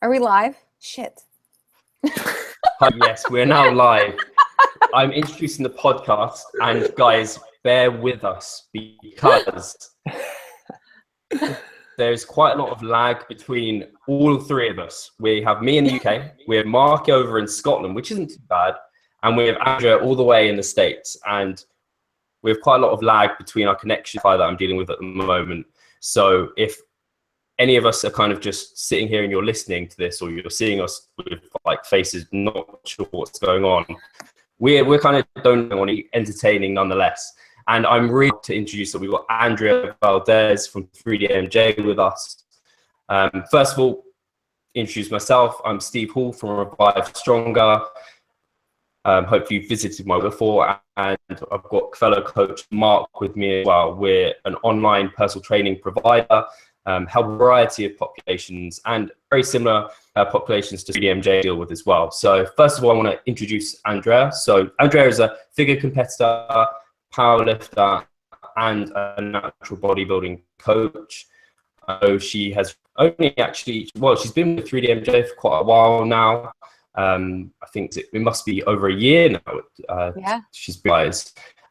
Are we live? Shit. Hi, yes, we're now live. I'm introducing the podcast, and guys, bear with us because there's quite a lot of lag between all three of us. We have me in the UK, we have Mark over in Scotland, which isn't too bad, and we have Andrea all the way in the States, and we have quite a lot of lag between our connection that I'm dealing with at the moment. So if any of us are kind of just sitting here and you're listening to this, or you're seeing us with like faces not sure what's going on, we're kind of don't want to entertaining nonetheless. And I'm really to introduce that we've got Andrea Valdez from 3DMJ with us. First of all, introduce myself. I'm Steve Hall from Revive Stronger. Hopefully you've visited my before, and I've got fellow coach Mark with me as well. We're an online personal training provider, help a variety of populations and very similar populations to 3DMJ deal with as well. So first of all, I want to introduce Andrea. So Andrea is a figure competitor, powerlifter, and a natural bodybuilding coach. She has only actually, well, she's been with 3DMJ for quite a while now. I think it must be over a year now. Yeah. She's been,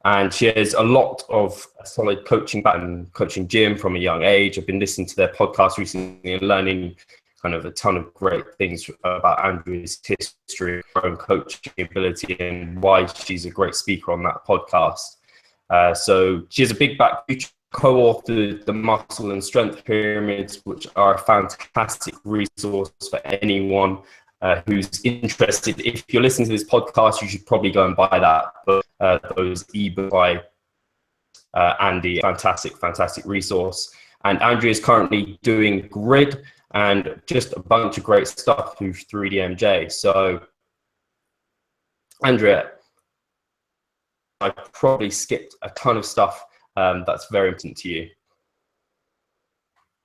and she has a lot of solid coaching back and coaching gym from a young age. I've been listening to their podcast recently and learning kind of a ton of great things about Andrea's history, her own coaching ability, and why she's a great speaker on that podcast. So she has a big back. Co-authored the Muscle and Strength Pyramids, which are a fantastic resource for anyone who's interested. If you're listening to this podcast, you should probably go and buy that book, those ebooks by Andy. Fantastic resource. And Andrea is currently doing Grid and just a bunch of great stuff through 3DMJ. So, Andrea, I probably skipped a ton of stuff that's very important to you.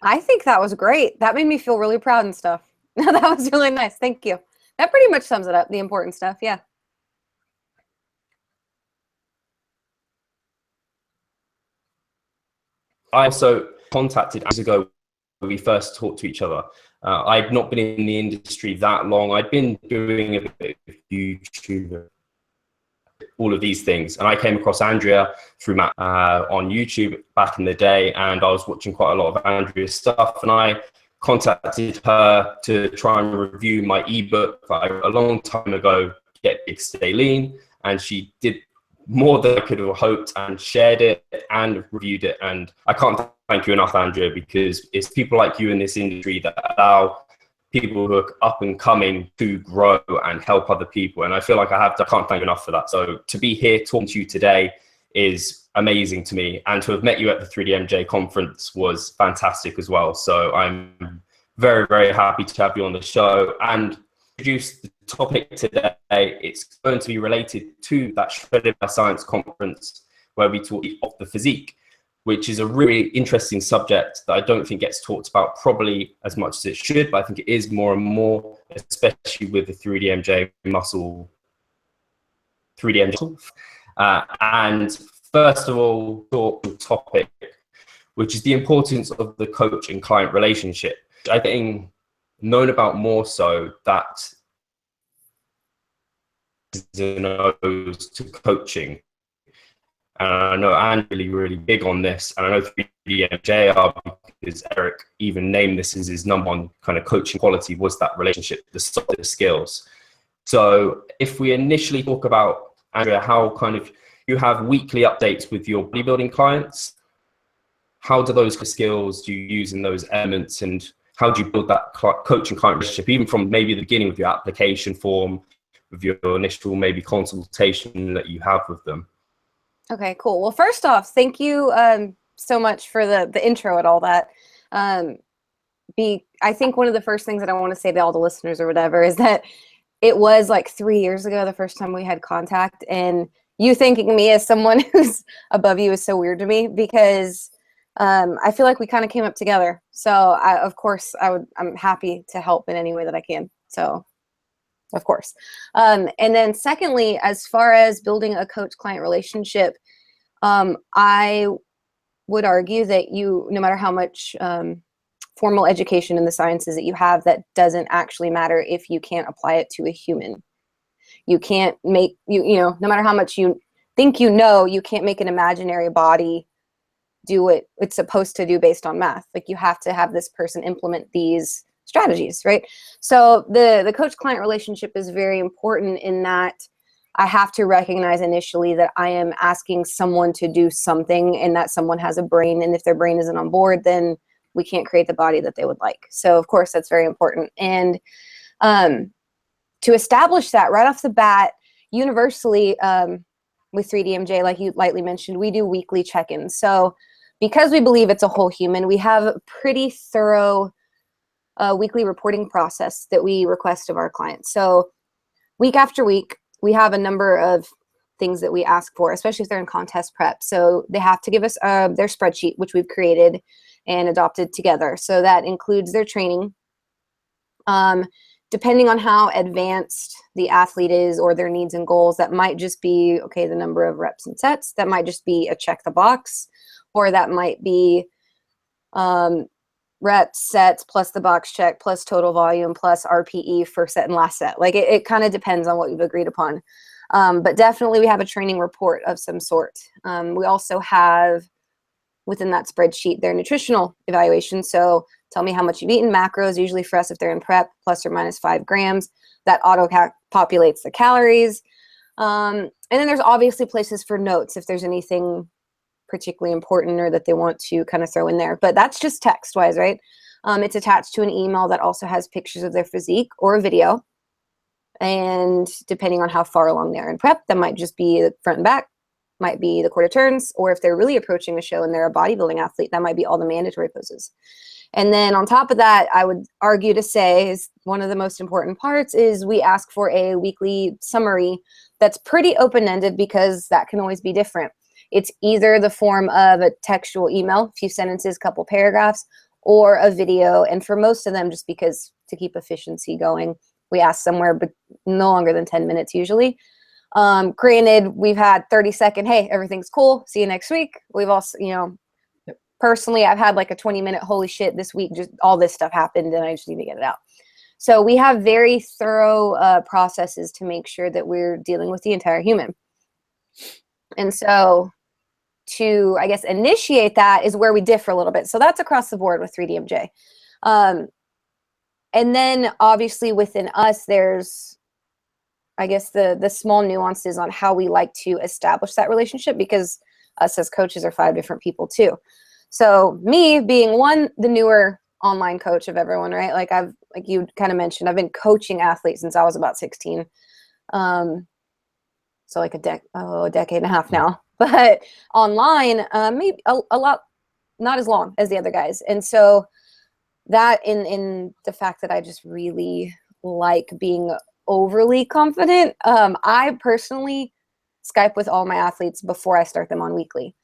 I think that was great. That made me feel really proud and stuff. That was really nice. Thank you. That pretty much sums it up, the important stuff. Yeah. I also contacted years ago when we first talked to each other. I'd not been in the industry that long. I'd been doing a bit of YouTube, all of these things. And I came across Andrea through Matt on YouTube back in the day. And I was watching quite a lot of Andrea's stuff. And I contacted her to try and review my ebook that I wrote a long time ago, Get Big, Stay Lean. And she did more than I could have hoped and shared it and reviewed it. And I can't thank you enough, Andrea, because it's people like you in this industry that allow people who are up and coming to grow and help other people. And I feel like I can't thank you enough for that. So to be here talking to you today is amazing to me. And to have met you at the 3DMJ conference was fantastic as well. So I'm very, very happy to have you on the show and introduce the topic today. It's going to be related to that Shredded by Science conference where we talk of the physique, which is a really interesting subject that I don't think gets talked about probably as much as it should, but I think it is more and more, especially with the 3DMJ muscle, 3DMJ. And first of all, the topic, which is the importance of the coach and client relationship. I think known about more so that is to coaching. And I know Andy's really big on this, and I know 3DMJ are, because Eric even named this as his number one kind of coaching quality was that relationship, the soft skills. So if we initially talk about, Andrea, how kind of you have weekly updates with your bodybuilding clients, how do those skills do you use in those elements, and how do you build that coach and client relationship, even from maybe the beginning with your application form, with your initial maybe consultation that you have with them? Okay, cool. Well, first off, thank you so much for the intro and all that. I think one of the first things that I want to say to all the listeners or whatever is that it was like 3 years ago the first time we had contact, and you thanking me as someone who's above you is so weird to me because I feel like we kind of came up together. So of course I'm happy to help in any way that I can. So of course. And then secondly, as far as building a coach-client relationship, I would argue that you, no matter how much formal education in the sciences that you have that doesn't actually matter if you can't apply it to a human. You can't make, you know, no matter how much you think you know, you can't make an imaginary body do what it's supposed to do based on math. Like, you have to have this person implement these strategies, right? So the coach-client relationship is very important in that I have to recognize initially that I am asking someone to do something, and that someone has a brain, and if their brain isn't on board, then we can't create the body that they would like. So of course that's very important. And to establish that right off the bat, universally, with 3DMJ, like you lightly mentioned, we do weekly check-ins. So because we believe it's a whole human, we have a pretty thorough weekly reporting process that we request of our clients. So week after week, we have a number of things that we ask for, especially if they're in contest prep. So they have to give us their spreadsheet, which we've created and adopted together. So that includes their training. Depending on how advanced the athlete is or their needs and goals, that might just be, okay, the number of reps and sets. That might just be a check the box, or that might be reps, sets, plus the box check, plus total volume, plus RPE for set and last set. Like, it kind of depends on what you've agreed upon. But definitely we have a training report of some sort. We also have within that spreadsheet their nutritional evaluation. So tell me how much you've eaten, macros, usually for us if they're in prep, plus or minus 5 grams. That auto-populates the calories. And then there's obviously places for notes if there's anything particularly important or that they want to kind of throw in there. But that's just text-wise, right? It's attached to an email that also has pictures of their physique or a video. And depending on how far along they're in prep, that might just be the front and back, might be the quarter turns, or if they're really approaching a show and they're a bodybuilding athlete, that might be all the mandatory poses. And then on top of that, I would argue to say is one of the most important parts is we ask for a weekly summary that's pretty open-ended, because that can always be different. It's either the form of a textual email, a few sentences, couple paragraphs, or a video. And for most of them, just because to keep efficiency going, we ask somewhere but no longer than 10 minutes usually. Granted, we've had 30-second, hey, everything's cool, see you next week. We've also, you know, personally, I've had like a 20-minute, holy shit, this week, just all this stuff happened and I just need to get it out. So we have very thorough processes to make sure that we're dealing with the entire human. And so to, I guess, initiate that is where we differ a little bit. So that's across the board with 3DMJ. And then obviously within us, there's, I guess, the small nuances on how we like to establish that relationship, because us as coaches are 5 different people too. So me being the newer online coach of everyone, right? Like you kind of mentioned, I've been coaching athletes since I was about 16. So like a decade and a half now, but online, maybe a lot, not as long as the other guys. And so that in the fact that I just really like being overly confident. I personally Skype with all my athletes before I start them on weekly.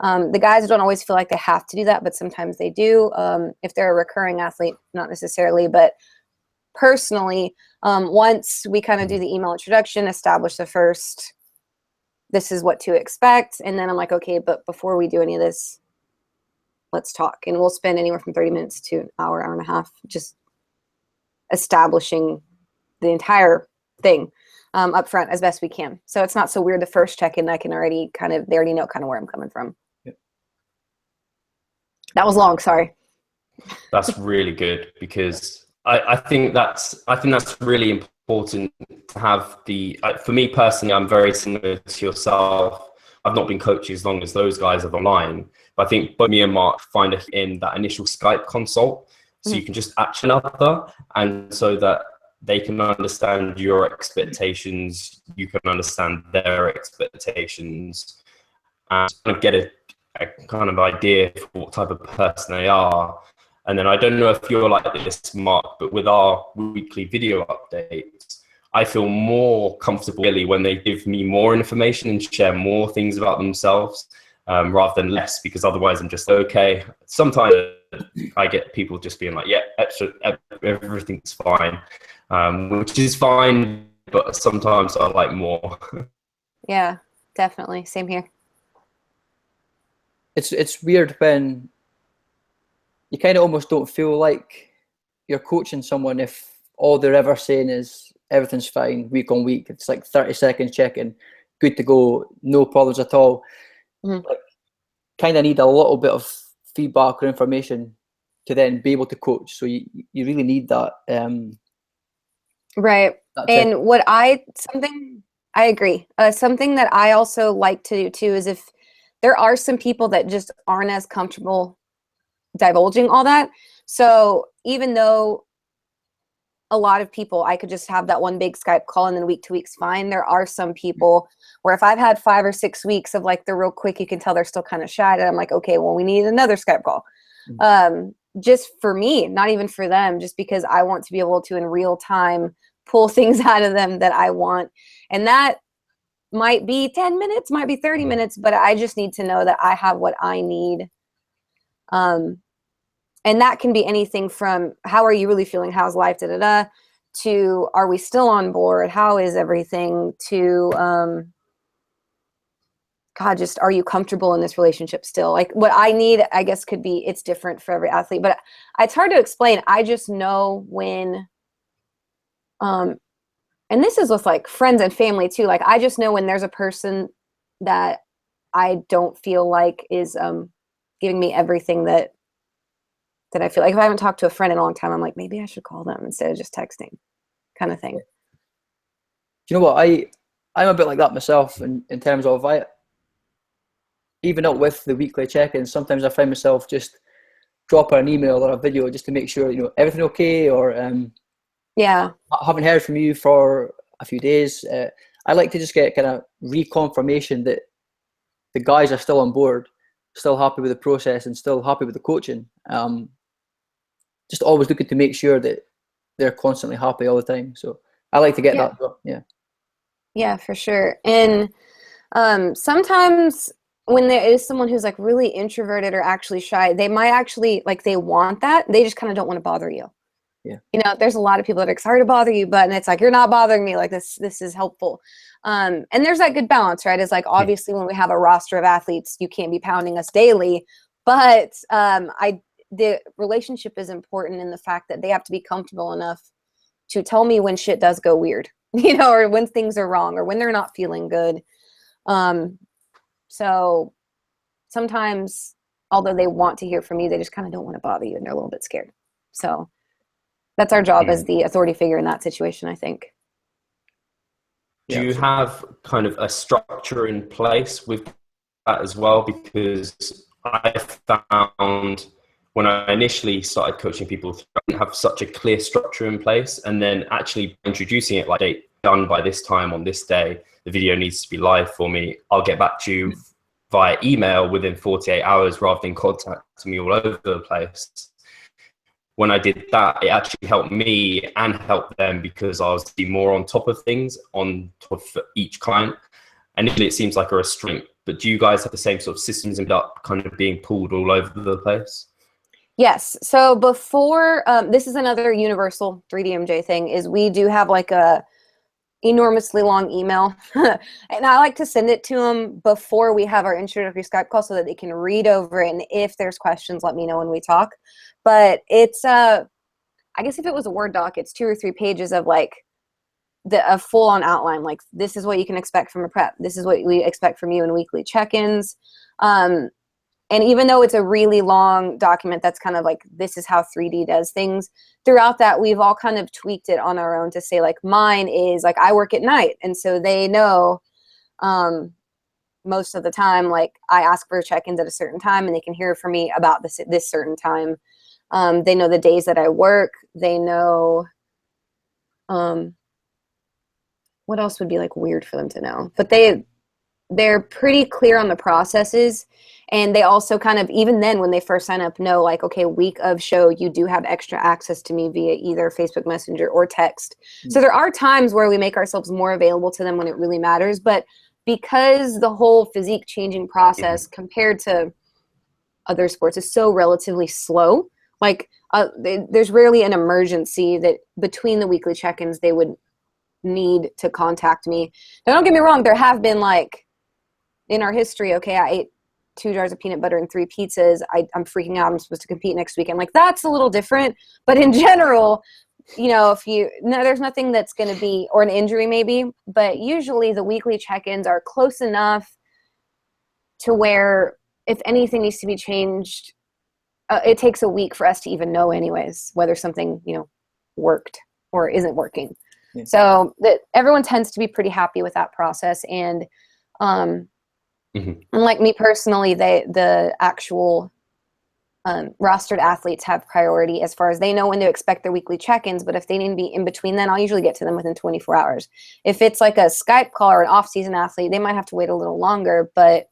The guys don't always feel like they have to do that, but sometimes they do. If they're a recurring athlete, not necessarily, but personally, once we kind of do the email introduction, establish the first, this is what to expect. And then I'm like, okay, but before we do any of this, let's talk. And we'll spend anywhere from 30 minutes to an hour, hour and a half, just establishing the entire thing up front as best we can. So it's not so weird the first check-in, they already know kind of where I'm coming from. Yep. That was long, sorry. That's really good, because I think that's really important to have for me personally, I'm very similar to yourself. I've not been coaching as long as those guys have online, but I think both me and Mark find it in that initial Skype consult, so you can just action other, and so that they can understand your expectations, you can understand their expectations, and kind of get a kind of idea for what type of person they are. And then I don't know if you're like this, Mark, but with our weekly video updates, I feel more comfortable really when they give me more information and share more things about themselves, rather than less, because otherwise I'm just okay. Sometimes I get people just being like, yeah, everything's fine, which is fine, but sometimes I like more. Yeah, definitely. Same here. It's weird when you kind of almost don't feel like you're coaching someone if all they're ever saying is everything's fine week on week. It's like 30 seconds check-in, good to go, no problems at all. Mm-hmm. Like, kind of need a little bit of feedback or information to then be able to coach. So you really need that. Right. And something I agree. Something that I also like to do too is if there are some people that just aren't as comfortable divulging all that. So even though a lot of people, I could just have that one big Skype call and then week to week's fine. There are some people where if I've had 5 or 6 weeks of like the real quick, you can tell they're still kind of shy. And I'm like, okay, well, we need another Skype call. Just for me, not even for them, just because I want to be able to in real time pull things out of them that I want. And that might be 10 minutes, might be 30 minutes, but I just need to know that I have what I need. And that can be anything from how are you really feeling? How's life? To are we still on board? How is everything? To God, just are you comfortable in this relationship still? Like what I need, I guess, could be, it's different for every athlete, but it's hard to explain. I just know when, and this is with like friends and family too. Like I just know when there's a person that I don't feel like is giving me everything that I feel like. If I haven't talked to a friend in a long time, I'm like, maybe I should call them instead of just texting, kind of thing. Do you know what? I'm a bit like that myself in terms of even up with the weekly check-ins, sometimes I find myself just drop her an email or a video just to make sure, everything okay, or yeah, I haven't heard from you for a few days. I like to just get kind of reconfirmation that the guys are still on board, still happy with the process and still happy with the coaching. Just always looking to make sure that they're constantly happy all the time. So I like to get that. Yeah. Yeah, for sure. And sometimes when there is someone who's like really introverted or actually shy, they might actually like, they want that. They just kind of don't want to bother you. Yeah. There's a lot of people that are sorry to bother you, but and it's like, you're not bothering me. Like this is helpful. And there's that good balance, right? It's like, obviously when we have a roster of athletes, you can't be pounding us daily, but the relationship is important in the fact that they have to be comfortable enough to tell me when shit does go weird, or when things are wrong or when they're not feeling good. So sometimes, although they want to hear from you, they just kind of don't want to bother you and they're a little bit scared. So that's our job as the authority figure in that situation, I think. Do you have kind of a structure in place with that as well? Because I found when I initially started coaching people, I didn't have such a clear structure in place, and then actually introducing it like, done by this time on this day, the video needs to be live for me. I'll get back to you via email within 48 hours rather than contacting me all over the place. When I did that, it actually helped me and helped them because I was more on top of things, on top of each client. Initially, it seems like a restraint, but do you guys have the same sort of systems end up kind of being pulled all over the place? Yes. So before, this is another universal 3DMJ thing, is we do have like a enormously long email. And I like to send it to them before we have our introductory Skype call so that they can read over it. And if there's questions, let me know when we talk. But it's, I guess if it was a Word doc, it's 2 or 3 pages of like a full on outline. Like, this is what you can expect from a prep. This is what we expect from you in weekly check-ins. And even though it's a really long document that's kind of like, this is how 3D does things, throughout that, we've all kind of tweaked it on our own to say, like, mine is, like, I work at night. And so they know most of the time, like, I ask for check-ins at a certain time and they can hear from me about this certain time. They know the days that I work. They know what else would be, like, weird for them to know. But they're pretty clear on the processes. And they also kind of, even then when they first sign up, know like, okay, week of show, you do have extra access to me via either Facebook Messenger or text. So there are times where we make ourselves more available to them when it really matters. But because the whole physique changing process compared to other sports is so relatively slow, like there's rarely an emergency that between the weekly check-ins they would need to contact me. Now, don't get me wrong, there have been like in our history, okay, 2 jars of peanut butter and 3 pizzas, I'm freaking out. I'm supposed to compete next weekend. Like, that's a little different. But in general, you know, there's nothing that's going to be, or an injury maybe, but usually the weekly check-ins are close enough to where if anything needs to be changed, it takes a week for us to even know anyways, whether something, you know, worked or isn't working. Yeah. So that everyone tends to be pretty happy with that process. And unlike me personally, the actual rostered athletes have priority as far as they know when to expect their weekly check-ins. But if they need to be in between, then I'll usually get to them within 24 hours. If it's like a Skype call or an off-season athlete, they might have to wait a little longer, but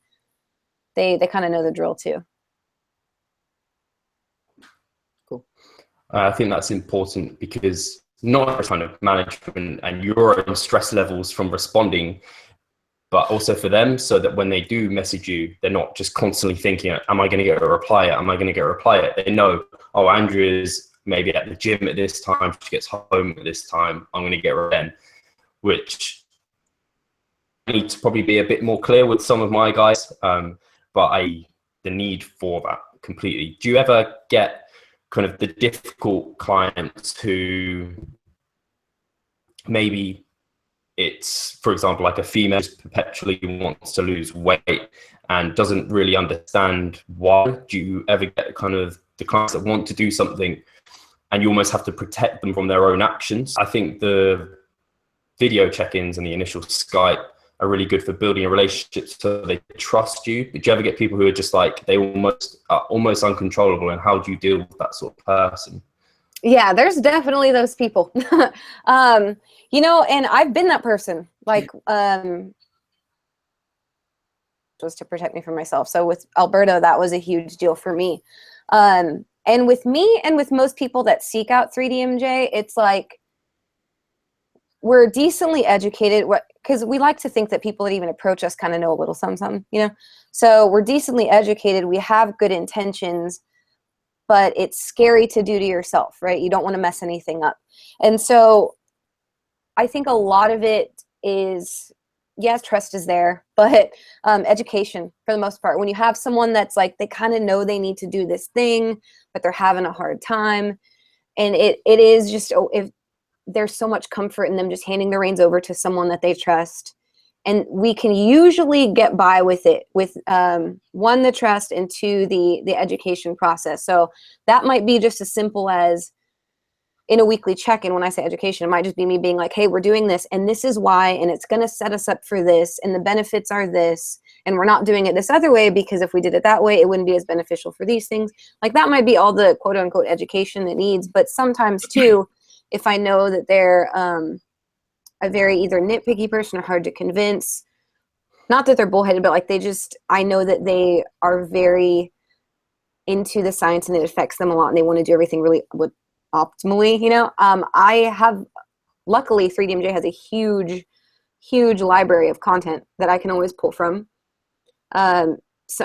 they kind of know the drill too. Cool. I think that's important because not kind of management and your own stress levels from responding, but also for them, so that when they do message you, they're not just constantly thinking, am I going to get a reply? Am I going to get a reply? They know, oh, Andrea's maybe at the gym at this time, she gets home at this time, I'm going to get her then, which I need to probably be a bit more clear with some of my guys, but the need for that completely. Do you ever get kind of the difficult clients who maybe it's, for example, like a female who perpetually wants to lose weight and doesn't really understand why? Do you ever get kind of the clients that want to do something and you almost have to protect them from their own actions? I think the video check-ins and the initial Skype are really good for building a relationship so they trust you. But do you ever get people who are just like, they are almost uncontrollable, and how do you deal with that sort of person? Yeah, there's definitely those people. You know, and I've been that person, like, just to protect me from myself. So with Alberto, that was a huge deal for me. And with me and with most people that seek out 3DMJ, it's like, we're decently educated, because we like to think that people that even approach us kind of know a little something, you know? So we're decently educated. We have good intentions, but it's scary to do to yourself, right? You don't want to mess anything up. And so I think a lot of it is, yes, trust is there, but education for the most part. When you have someone that's like, they kind of know they need to do this thing, but they're having a hard time. And it is just, if there's so much comfort in them just handing the reins over to someone that they trust. And we can usually get by with it, with one, the trust, and two, the education process. So that might be just as simple as in a weekly check-in. When I say education, it might just be me being like, hey, we're doing this, and this is why, and it's going to set us up for this, and the benefits are this, and we're not doing it this other way because if we did it that way, it wouldn't be as beneficial for these things. Like, that might be all the quote-unquote education it needs. But sometimes, too, if I know that they're a very either nitpicky person or hard to convince, not that they're bullheaded, but like I know that they are very into the science and it affects them a lot and they want to do everything really optimally, you know. Luckily 3DMJ has a huge library of content that I can always pull from,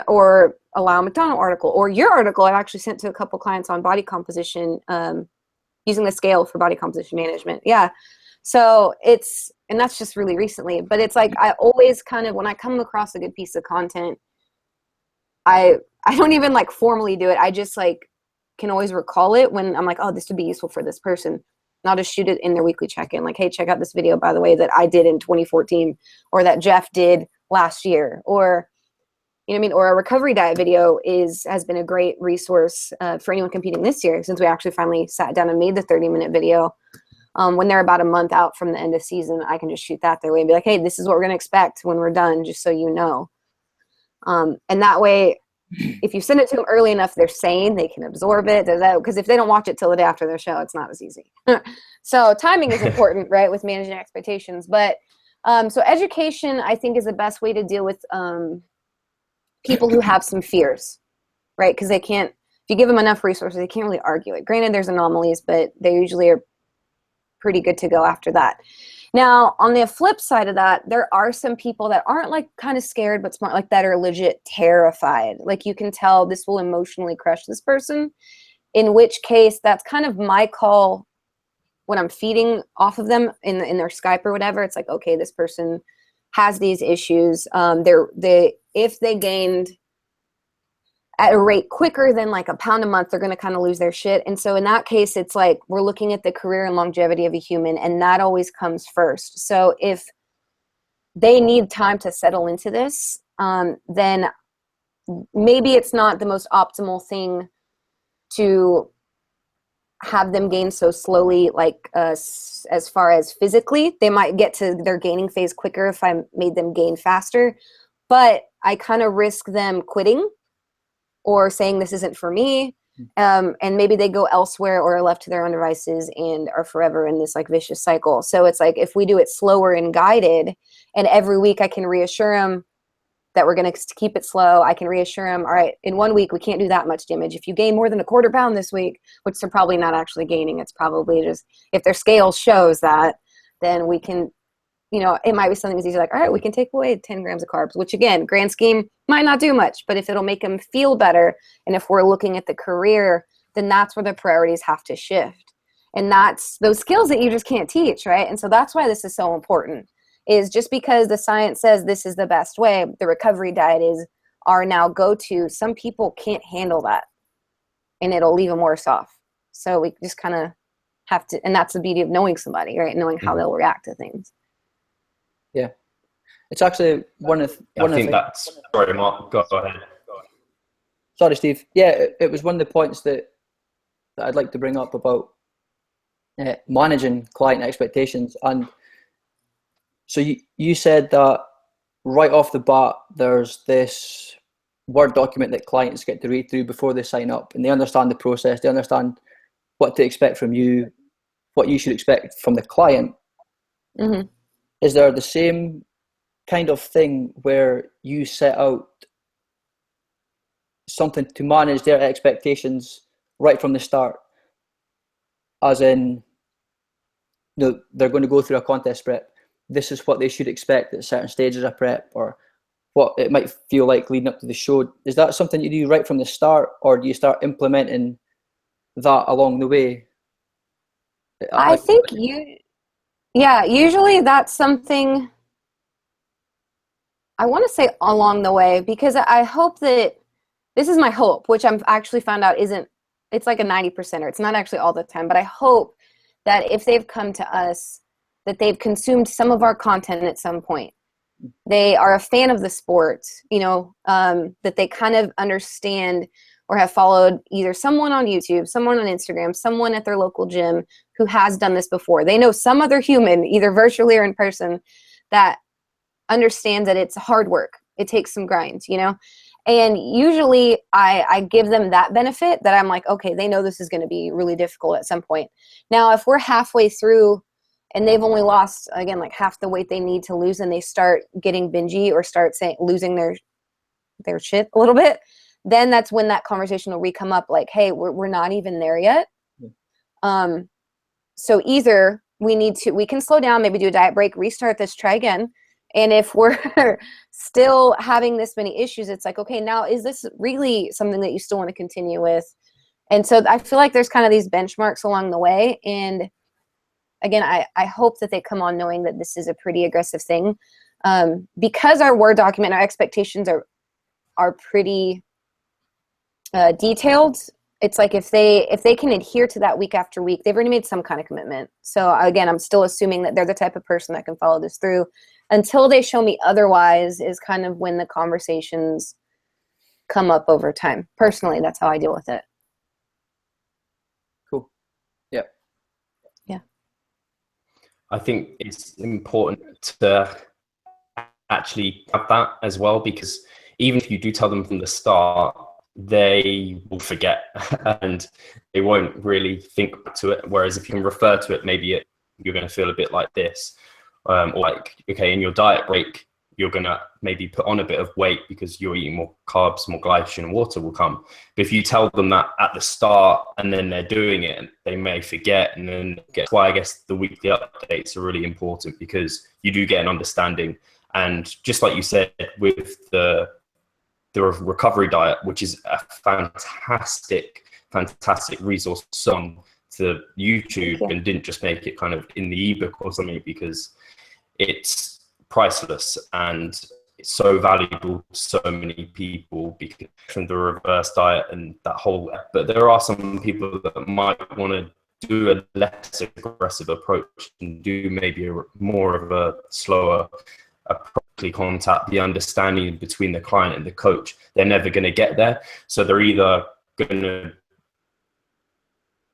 or a Lyle McDonald article, or your article I've actually sent to a couple clients on body composition, using the scale for body composition management. Yeah. So and that's just really recently, but it's like, I always kind of, when I come across a good piece of content, I don't even like formally do it. I just like can always recall it when I'm like, oh, this would be useful for this person. And I'll just shoot it in their weekly check-in. Like, hey, check out this video, by the way, that I did in 2014, or that Jeff did last year, or, you know what I mean? Or a recovery diet video has been a great resource for anyone competing this year, since we actually finally sat down and made the 30-minute video. When they're about a month out from the end of season, I can just shoot that their way and be like, hey, this is what we're going to expect when we're done, just so you know. And that way, if you send it to them early enough, they're sane, they can absorb it. Because if they don't watch it till the day after their show, it's not as easy. So timing is important, right, with managing expectations. But so education, I think, is the best way to deal with people who have some fears, right? Because they can't, if you give them enough resources, they can't really argue it. Granted, there's anomalies, but they usually are pretty good to go after that. Now, on the flip side of that, there are some people that aren't like kind of scared, but smart, like that are legit terrified. Like, you can tell this will emotionally crush this person, in which case that's kind of my call when I'm feeding off of them in their Skype or whatever. It's like, okay, this person has these issues. If they gained at a rate quicker than like a pound a month, they're going to kind of lose their shit. And so in that case, it's like we're looking at the career and longevity of a human, and that always comes first. So if they need time to settle into this, then maybe it's not the most optimal thing to have them gain so slowly, like as far as physically. They might get to their gaining phase quicker if I made them gain faster, but I kind of risk them quitting or saying this isn't for me, and maybe they go elsewhere or are left to their own devices and are forever in this like vicious cycle. So it's like if we do it slower and guided, and every week I can reassure them that we're going to keep it slow. I can reassure them, all right, in 1 week we can't do that much damage. If you gain more than a quarter pound this week, which they're probably not actually gaining, it's probably just if their scale shows that, then we can, you know, it might be something as easy like, all right, we can take away 10 grams of carbs, which again, grand scheme might not do much, but if it'll make them feel better, and if we're looking at the career, then that's where the priorities have to shift. And that's those skills that you just can't teach, right? And so that's why this is so important, is just because the science says this is the best way, the recovery diet is our now go-to. Some people can't handle that, and it'll leave them worse off. So we just kind of have to, and that's the beauty of knowing somebody, right? Knowing how they'll react to things. Yeah, it's actually one of that's sorry, Mark. Go ahead. Sorry, Steve. Yeah, it was one of the points that I'd like to bring up about managing client expectations. And so you said that right off the bat, there's this Word document that clients get to read through before they sign up, and they understand the process. They understand what to expect from you, what you should expect from the client. Mm-hmm. Is there the same kind of thing where you set out something to manage their expectations right from the start? As in, you know, they're going to go through a contest prep. This is what they should expect at certain stages of prep, or what it might feel like leading up to the show. Is that something you do right from the start, or do you start implementing that along the way? I think usually that's something I want to say along the way, because I hope that this is my hope, which I'm actually found out it's like a 90%, or it's not actually all the time, but I hope that if they've come to us, that they've consumed some of our content at some point. They are a fan of the sport, you know, that they kind of understand or have followed either someone on YouTube, someone on Instagram, someone at their local gym who has done this before. They know some other human, either virtually or in person, that understands that it's hard work. It takes some grind, you know? And usually I give them that benefit, that I'm like, okay, they know this is going to be really difficult at some point. Now, if we're halfway through and they've only lost, again, like half the weight they need to lose, and they start getting bingy or start losing their shit a little bit, then that's when that conversation will come up, like, hey, we're not even there yet. So either we can slow down, maybe do a diet break, restart this, try again. And if we're still having this many issues, it's like, okay, now is this really something that you still want to continue with? And so I feel like there's kind of these benchmarks along the way. And again, I hope that they come on knowing that this is a pretty aggressive thing, because our Word document, our expectations are pretty detailed. It's like if they can adhere to that week after week, they've already made some kind of commitment. So again, I'm still assuming that they're the type of person that can follow this through. Until they show me otherwise is kind of when the conversations come up over time. Personally, that's how I deal with it. Cool. Yeah. Yeah. I think it's important to actually have that as well, because even if you do tell them from the start, they will forget and they won't really think to it. Whereas if you can refer to it, maybe you're going to feel a bit like this. Or like, okay, in your diet break, you're going to maybe put on a bit of weight because you're eating more carbs, more glycogen, and water will come. But if you tell them that at the start and then they're doing it, they may forget. And then that's why I guess the weekly updates are really important, because you do get an understanding. And just like you said, with the recovery diet, which is a fantastic resource on to YouTube, and didn't just make it kind of in the ebook or something, because it's priceless and it's so valuable to so many people because from the reverse diet and that whole. But there are some people that might want to do a less aggressive approach and do maybe more of a slower approach, contact, the understanding between the client and the coach. They're never going to get there, so they're either going to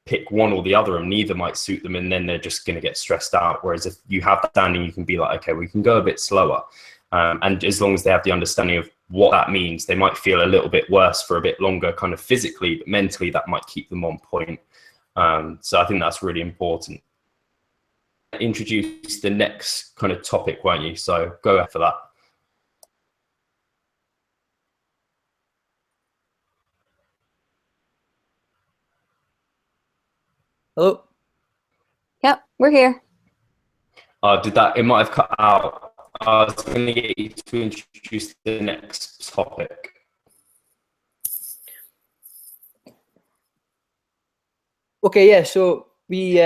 pick one or the other, and neither might suit them, and then they're just going to get stressed out. Whereas if you have that standing, you can be like, okay, we can go a bit slower, and as long as they have the understanding of what that means, they might feel a little bit worse for a bit longer, kind of physically, but mentally that might keep them on point. So I think that's really important. Introduce the next kind of topic, won't you? So go after that. Hello? Yep, we're here. It might have cut out. I was going to get you to introduce the next topic. Okay, yeah, so we,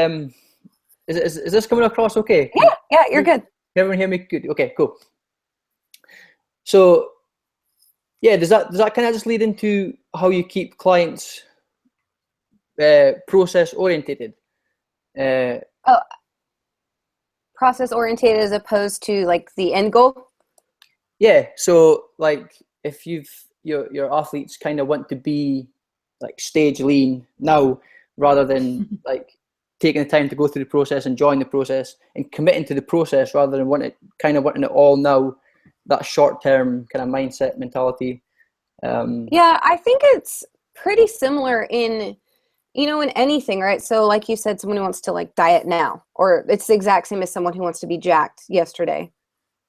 is this coming across okay? Yeah, you're good. Everyone hear me good? Okay, cool. So, yeah, does that kind of just lead into how you keep clients process orientated? Process orientated as opposed to like the end goal. Yeah, so like if your athletes kind of want to be like stage lean now, rather than like taking the time to go through the process, enjoying the process, and committing to the process rather than wanting it all now, that short-term kind of mindset mentality. Yeah, I think it's pretty similar in anything, right? So like you said, someone who wants to like diet now, or it's the exact same as someone who wants to be jacked yesterday,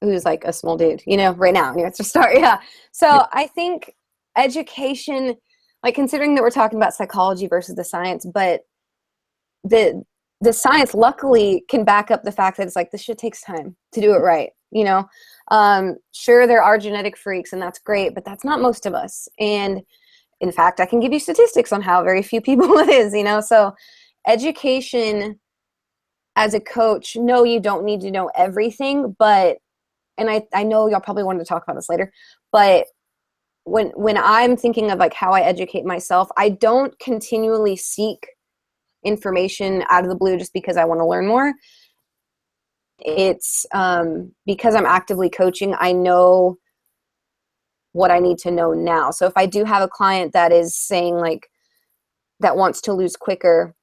who's like a small dude, right now, and he wants to start. Yeah. So I think education, like considering that we're talking about psychology versus the science, but the science luckily can back up the fact that it's like, this shit takes time to do it right. Sure, there are genetic freaks and that's great, but that's not most of us. And in fact, I can give you statistics on how very few people it is, so education as a coach, no, you don't need to know everything, but, and I know y'all probably wanted to talk about this later, but when I'm thinking of like how I educate myself, I don't continually seek information out of the blue just because I want to learn more. It's because I'm actively coaching, I know what I need to know now. So if I do have a client that is saying like, that wants to lose quicker,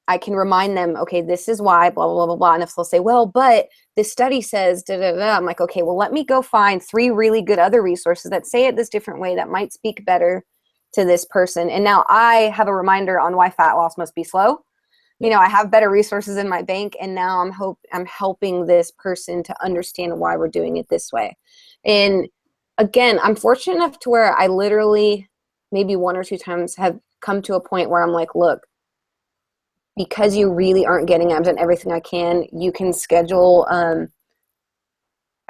I can remind them, okay, this is why, blah, blah, blah, blah, blah. And if they'll say, well, but this study says, da, da, da, I'm like, okay, well, let me go find 3 really good other resources that say it this different way that might speak better to this person. And now I have a reminder on why fat loss must be slow. I have better resources in my bank, and now I'm helping this person to understand why we're doing it this way. And again, I'm fortunate enough to where I literally maybe 1 or 2 times have come to a point where I'm like, look, because you really aren't getting, I've done everything I can, you can schedule a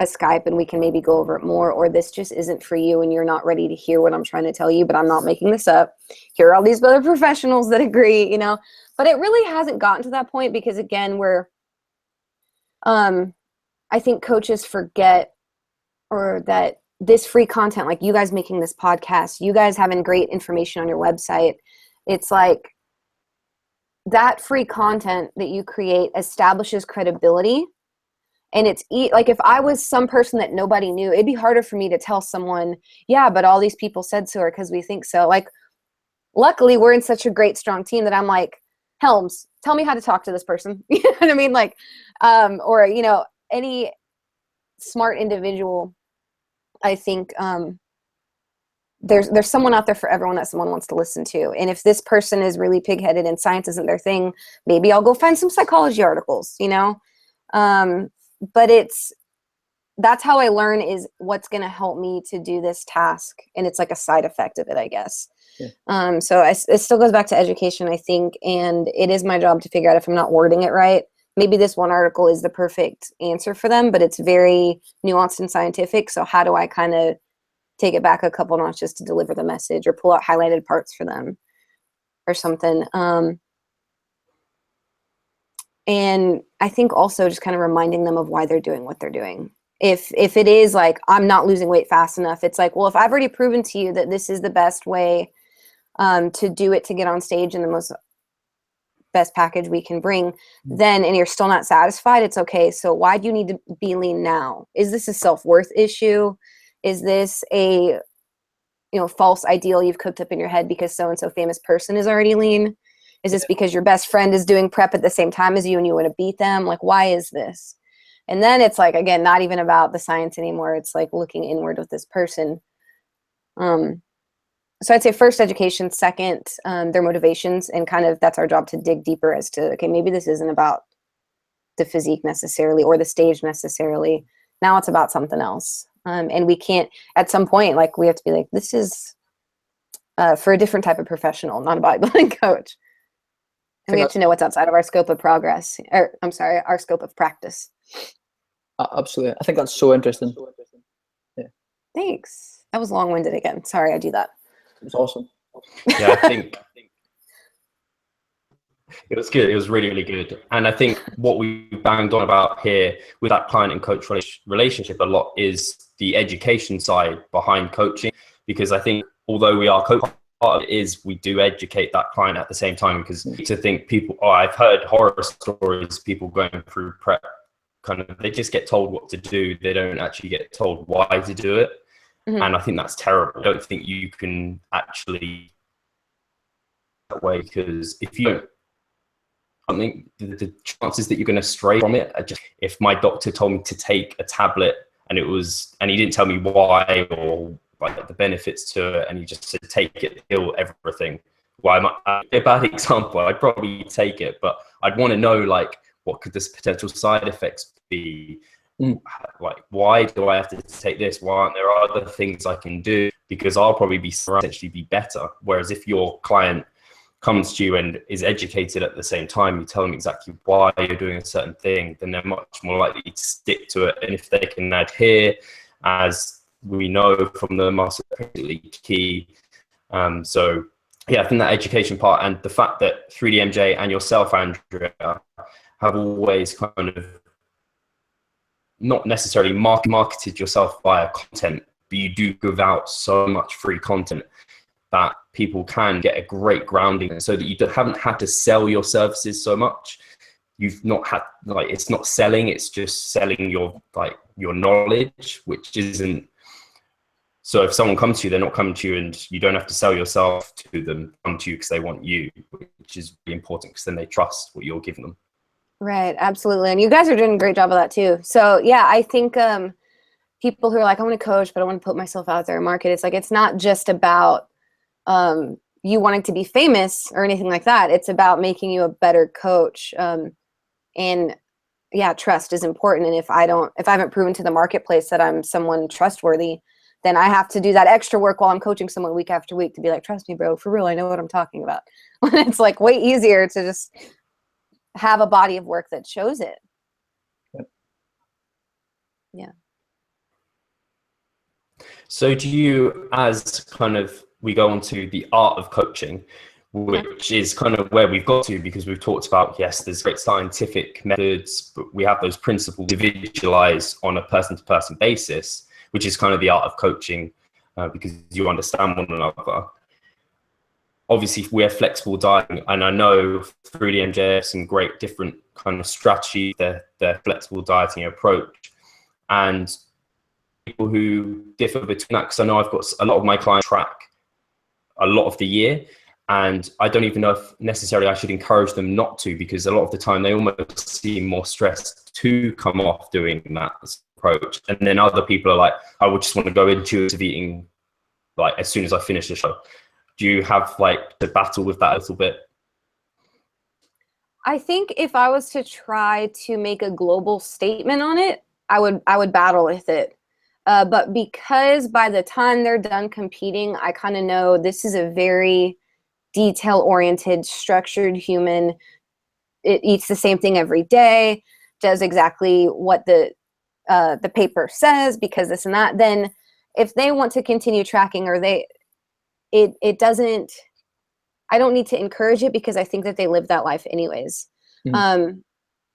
Skype and we can maybe go over it more, or this just isn't for you and you're not ready to hear what I'm trying to tell you, but I'm not making this up. Here are all these other professionals that agree, but it really hasn't gotten to that point because again, I think coaches forget, or that this free content, like you guys making this podcast, you guys having great information on your website, it's like that free content that you create establishes credibility. And it's like if I was some person that nobody knew, it'd be harder for me to tell someone, yeah, but all these people said so, or because we think so. Like, luckily, we're in such a great, strong team that I'm like, Helms, tell me how to talk to this person. You know what I mean? Like, or, any smart individual, I think there's someone out there for everyone that someone wants to listen to. And if this person is really pig-headed and science isn't their thing, maybe I'll go find some psychology articles, but that's how I learn, is what's going to help me to do this task. And it's like a side effect of it, I guess. Yeah. So it still goes back to education, I think. And it is my job to figure out if I'm not wording it right. Maybe this one article is the perfect answer for them, but it's very nuanced and scientific. So how do I kind of take it back a couple notches to deliver the message, or pull out highlighted parts for them or something? And I think also just kind of reminding them of why they're doing what they're doing. If it is like, I'm not losing weight fast enough, it's like, well, if I've already proven to you that this is the best way to do it, to get on stage in the most best package we can bring, then, and you're still not satisfied, it's okay. So why do you need to be lean now? Is this a self-worth issue? Is this a, false ideal you've cooked up in your head because so-and-so famous person is already lean? Is this because your best friend is doing prep at the same time as you and you want to beat them? Like, why is this? And then it's like, again, not even about the science anymore. It's like looking inward with this person. So I'd say first education, second, their motivations, and kind of that's our job to dig deeper as to, okay, maybe this isn't about the physique necessarily or the stage necessarily. Now it's about something else. And we can't, at some point, like we have to be like, this is for a different type of professional, not a bodybuilding coach. And we have to know what's outside of our scope of progress, or I'm sorry, our scope of practice. Absolutely. I think that's so interesting. Yeah. Thanks. That was long-winded again. Sorry, I do that. It's awesome. Yeah, I think it was good. It was really, really good. And I think what we banged on about here with that client and coach relationship a lot is the education side behind coaching, because I think although we are coach, part of it is we do educate that client at the same time, because to think people, I've heard horror stories, people going through prep, kind of, they just get told what to do. They don't actually get told why to do it. Mm-hmm. And I think that's terrible. I don't think you can actually that way, because if you don't, I think the chances that you're going to stray from it are just, if my doctor told me to take a tablet and he didn't tell me why or like the benefits to it, and he just said take it, heal everything. Well, I'm a bad example. I'd probably take it, but I'd want to know, like, what could this potential side effects be? Like, why do I have to take this? Why aren't there other things I can do? Because I'll probably essentially be better. Whereas if your client comes to you and is educated at the same time, you tell them exactly why you're doing a certain thing, then they're much more likely to stick to it. And if they can adhere, as we know from the muscle, really key. So yeah, I think that education part, and the fact that 3DMJ and yourself, Andrea, have always kind of not necessarily marketed yourself via content, but you do give out so much free content that people can get a great grounding, so that you haven't had to sell your services so much. You've not had, like, it's not selling, it's just selling your knowledge, which isn't. So if someone comes to you, they're not coming to you, and you don't have to sell yourself to them, come to you because they want you, which is really important, because then they trust what you're giving them. Right, absolutely. And you guys are doing a great job of that too. So yeah, I think people who are like, I want to coach, but I want to put myself out there and market. It's like, it's not just about you wanting to be famous or anything like that. It's about making you a better coach. And yeah, trust is important. And if I haven't proven to the marketplace that I'm someone trustworthy, then I have to do that extra work while I'm coaching someone week after week to be like, trust me, bro, for real, I know what I'm talking about. When it's like way easier to just have a body of work that shows it. Yeah. So do you, as kind of, we go on to the art of coaching, which is kind of where we've got to, because we've talked about, yes, there's great scientific methods, but we have those principles individualized on a person-to-person basis, which is kind of the art of coaching, because you understand one another. Obviously, we're flexible dieting, and I know 3DMJ have some great different kind of strategies, their flexible dieting approach, and people who differ between that, because I know I've got a lot of my clients track a lot of the year, and I don't even know if necessarily I should encourage them not to, because a lot of the time they almost seem more stressed to come off doing that approach. And then other people are like, I would just want to go intuitive eating like as soon as I finish the show. Do you have like to battle with that a little bit? I think if I was to try to make a global statement on it, I would battle with it. But because by the time they're done competing, I kind of know this is a very detail-oriented, structured human. It eats the same thing every day, does exactly what the paper says, because this and that. Then if they want to continue tracking, or it doesn't, I don't need to encourage it, because I think that they live that life anyways. And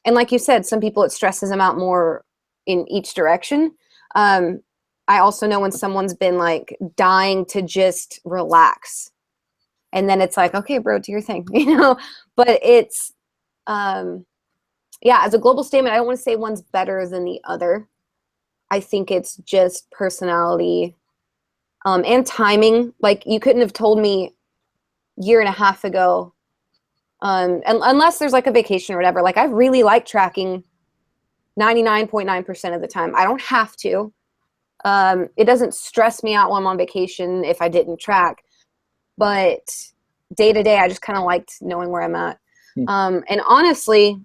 like you said, some people, it stresses them out more in each direction. I also know when someone's been like dying to just relax, and then it's like, okay, bro, do your thing, you know. But it's yeah, as a global statement, I don't want to say one's better than the other. I think it's just personality and timing. Like, you couldn't have told me year and a half ago, and unless there's like a vacation or whatever. Like, I really like tracking 99.9% of the time. I don't have to. It doesn't stress me out while I'm on vacation if I didn't track, but day to day, I just kind of liked knowing where I'm at. And honestly,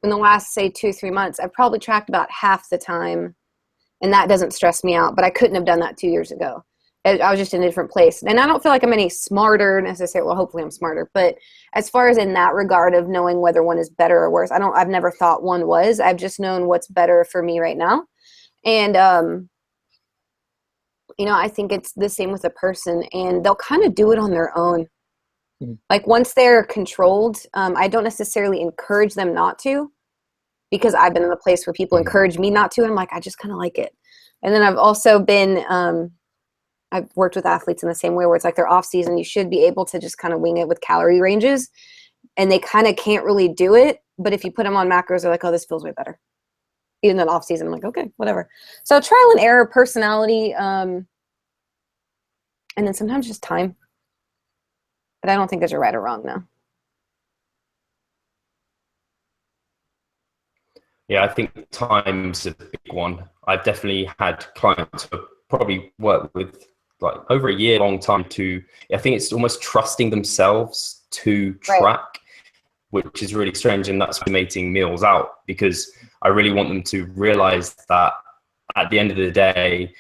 in the last, say, 2-3 months, I've probably tracked about half the time, and that doesn't stress me out. But I couldn't have done that 2 years ago. I was just in a different place. And I don't feel like I'm any smarter necessarily. Well, hopefully I'm smarter. But as far as in that regard of knowing whether one is better or worse, I've never thought one was. I've just known what's better for me right now. And, you know, I think it's the same with a person, and they'll kind of do it on their own. Like, once they're controlled, I don't necessarily encourage them not to, because I've been in a place where people encourage me not to, and I'm like, I just kind of like it. And then I've also been, I've worked with athletes in the same way, where it's like, they're off season, you should be able to just kind of wing it with calorie ranges, and they kind of can't really do it. But if you put them on macros, they're like, oh, this feels way better. Even though off season, I'm like, okay, whatever. So trial and error, personality, and then sometimes just time. But I don't think there's a right or wrong now. Yeah, I think time's a big one. I've definitely had clients who probably worked with like over a year, long time to, I think it's almost trusting themselves to track, which is really strange. And that's estimating meals out, because I really want them to realize that at the end of the day,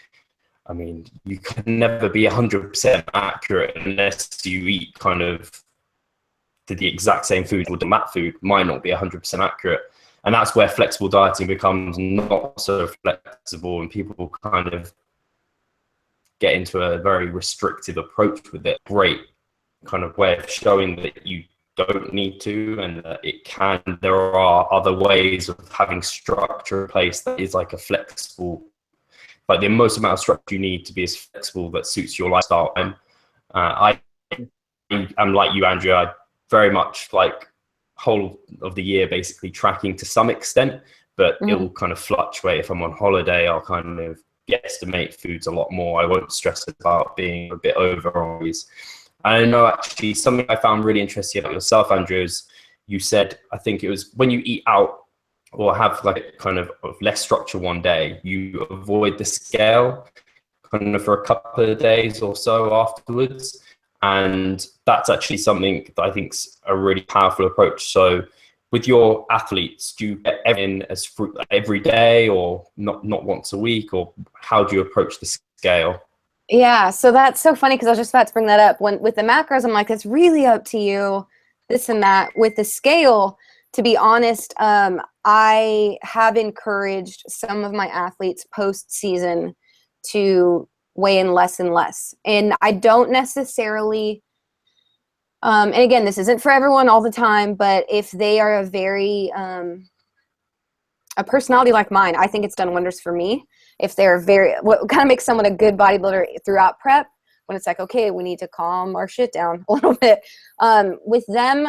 I mean, you can never be 100% accurate unless you eat kind of the exact same food, or that food might not be 100% accurate. And that's where flexible dieting becomes not so flexible, and people kind of get into a very restrictive approach with it. Great kind of way of showing that you don't need to, and that it can. There are other ways of having structure in place that is like a flexible, like the most amount of structure you need to be as flexible that suits your lifestyle. And I'm like you, Andrea. I very much like whole of the year basically tracking to some extent, but it will kind of fluctuate. If I'm on holiday, I'll kind of guesstimate foods a lot more. I won't stress about being a bit over always. I know actually something I found really interesting about yourself, Andrea, is you said, I think it was when you eat out or have like kind of less structure one day, you avoid the scale kind of for a couple of days or so afterwards. And that's actually something that I think is a really powerful approach. So with your athletes, do you get everything as fruit every day, or not once a week, or how do you approach the scale? Yeah, so that's so funny, because I was just about to bring that up. When with the macros, I'm like, it's really up to you, this and that. With the scale, to be honest, I have encouraged some of my athletes post-season to weigh in less and less. And I don't necessarily, and again, this isn't for everyone all the time, but if they are a very, a personality like mine, I think it's done wonders for me. If they're what kind of makes someone a good bodybuilder throughout prep, when it's like, okay, we need to calm our shit down a little bit. With them,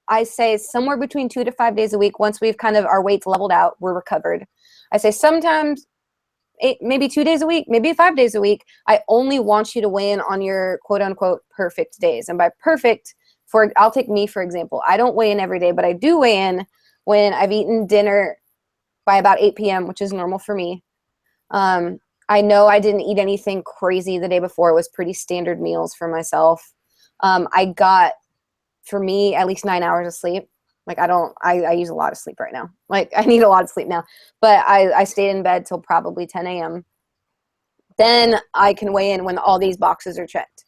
I say somewhere between 2 to 5 days a week. Once we've kind of our weights leveled out, we're recovered. I say sometimes maybe 2 days a week, maybe 5 days a week. I only want you to weigh in on your quote unquote perfect days. And by perfect, I'll take me for example. I don't weigh in every day, but I do weigh in when I've eaten dinner by about 8 p.m., which is normal for me. I know I didn't eat anything crazy the day before. It was pretty standard meals for myself. I got, for me, at least 9 hours of sleep. Like I use a lot of sleep right now. Like I need a lot of sleep now, but I stayed in bed till probably 10 a.m. Then I can weigh in when all these boxes are checked.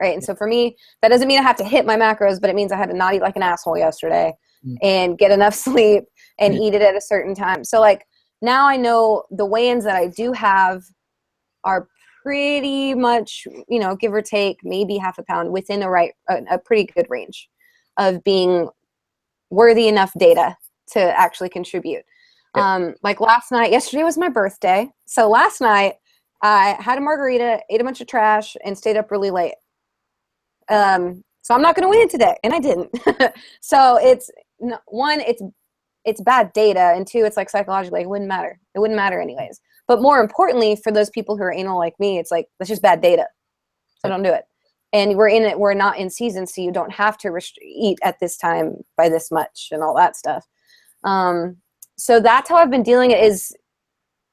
Right. And so for me, that doesn't mean I have to hit my macros, but it means I had to not eat like an asshole yesterday and get enough sleep and eat it at a certain time. So like now I know the weigh-ins that I do have are pretty much, you know, give or take maybe half a pound within a pretty good range of being worthy enough data to actually contribute. Like last night, yesterday was my birthday. So last night I had a margarita, ate a bunch of trash, and stayed up really late. So I'm not going to win today, and I didn't. So it's one, it's bad data, and two, it's like psychologically, it wouldn't matter. It wouldn't matter anyways. But more importantly, for those people who are anal like me, it's like, that's just bad data. So don't do it. And we're not in season, so you don't have to eat at this time by this much and all that stuff. So that's how I've been dealing it is,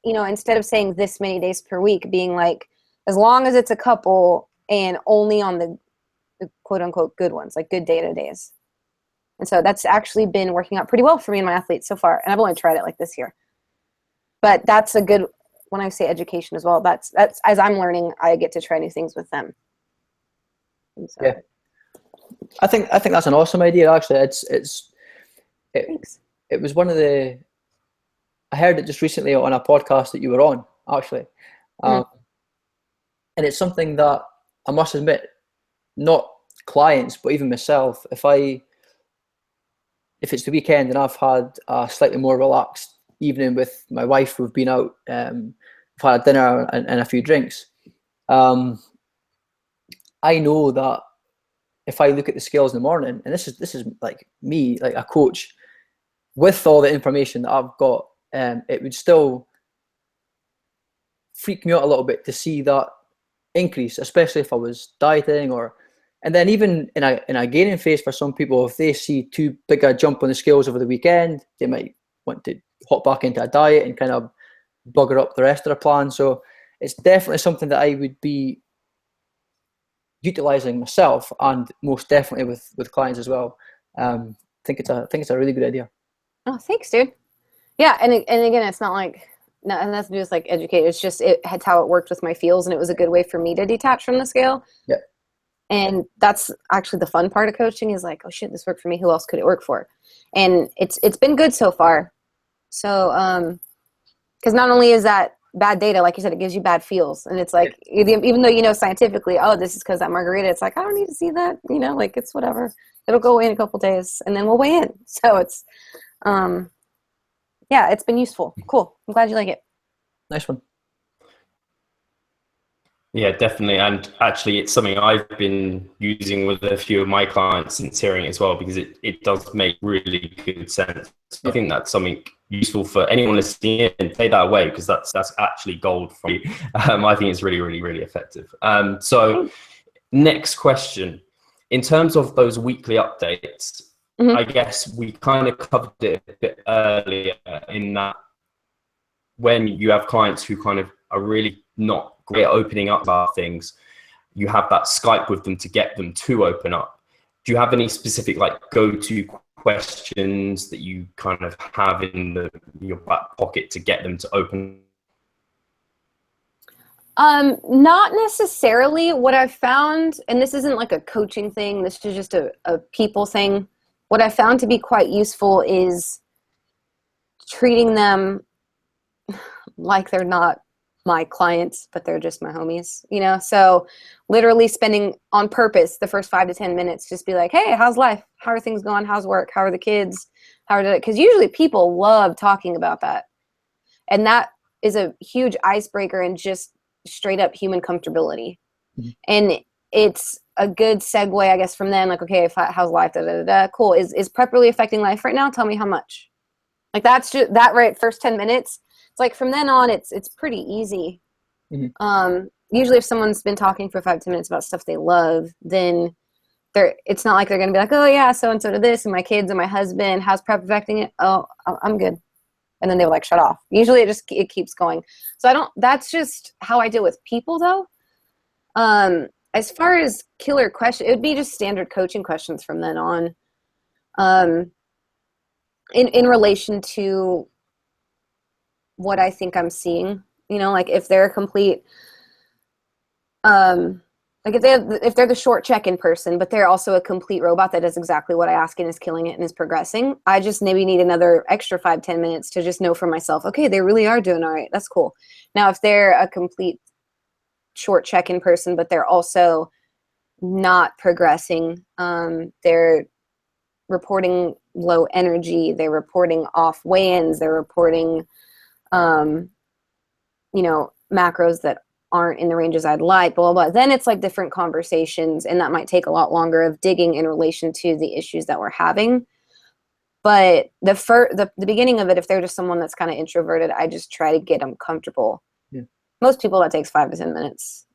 instead of saying this many days per week, being like, as long as it's a couple and only on the quote unquote good ones, like good data days. And so that's actually been working out pretty well for me and my athletes so far. And I've only tried it like this year. But that's a good, when I say education as well, that's as I'm learning, I get to try new things with them. So. Yeah. I think that's an awesome idea, actually. It was one of the, I heard it just recently on a podcast that you were on, actually. And it's something that I must admit, not clients, but even myself, if it's the weekend and I've had a slightly more relaxed evening with my wife, we've been out, we've had a dinner and a few drinks. I know that if I look at the scales in the morning, and this is like me, like a coach, with all the information that I've got, it would still freak me out a little bit to see that increase, especially if I was dieting and then even in a gaining phase for some people, if they see too big a jump on the scales over the weekend, they might want to hop back into a diet and kind of bugger up the rest of their plan. So it's definitely something that I would be utilizing myself, and most definitely with clients as well. I think it's a really good idea. Oh, thanks, dude. Yeah, and again, it's not like nothing to do with like educate. It's just it's how it worked with my feels, and it was a good way for me to detach from the scale. Yeah. And that's actually the fun part of coaching is like, oh shit, this worked for me. Who else could it work for? And it's been good so far. So, because not only is that bad data, like you said, it gives you bad feels, and it's like even though scientifically, oh, this is because that margarita. It's like I don't need to see that. Like it's whatever. It'll go away in a couple days, and then we'll weigh in. So it's, yeah, it's been useful. Cool. I'm glad you like it. Nice one. Yeah, definitely. And actually, it's something I've been using with a few of my clients since hearing it as well, because it does make really good sense. I think that's something useful for anyone listening in. Take that away, because that's actually gold for you. I think it's really, really, really effective. So next question. In terms of those weekly updates, I guess we kind of covered it a bit earlier in that when you have clients who kind of are really not great at opening up about things, you have that Skype with them to get them to open up. Do you have any specific like go-to questions that you kind of have in your back pocket to get them to open? Not necessarily. What I've found, and this isn't like a coaching thing, this is just a people thing. What I found to be quite useful is treating them like they're not my clients, but they're just my homies, So literally spending on purpose the first 5 to 10 minutes, just be like, hey, how's life? How are things going? How's work? How are the kids? Because usually people love talking about that. And that is a huge icebreaker and just straight up human comfortability. And it's a good segue, I guess, from then, like, okay, how's life? Cool. Is prep really affecting life right now? Tell me how much. Like that's just that right first 10 minutes. It's like from then on, it's pretty easy. Usually if someone's been talking for 5 to 10 minutes about stuff they love, then it's not like they're going to be like, oh yeah, so-and-so to this and my kids and my husband, how's prep affecting it? Oh, I'm good. And then they would like shut off. Usually it keeps going. So that's just how I deal with people though. As far as killer question, it would be just standard coaching questions from then on. In relation to what I think I'm seeing, like if they're a complete, like if they're the short check-in person, but they're also a complete robot that does exactly what I ask and is killing it and is progressing, I just maybe need another extra 5-10 minutes to just know for myself, okay, they really are doing all right. That's cool. Now, if they're a complete short check-in person, but they're also not progressing, they're reporting low energy, they're reporting off weigh-ins, they're reporting, macros that aren't in the ranges I'd like, blah, blah, blah. Then it's like different conversations, and that might take a lot longer of digging in relation to the issues that we're having. But the beginning of it, if they're just someone that's kind of introverted, I just try to get them comfortable. Yeah. Most people, that takes 5 to 10 minutes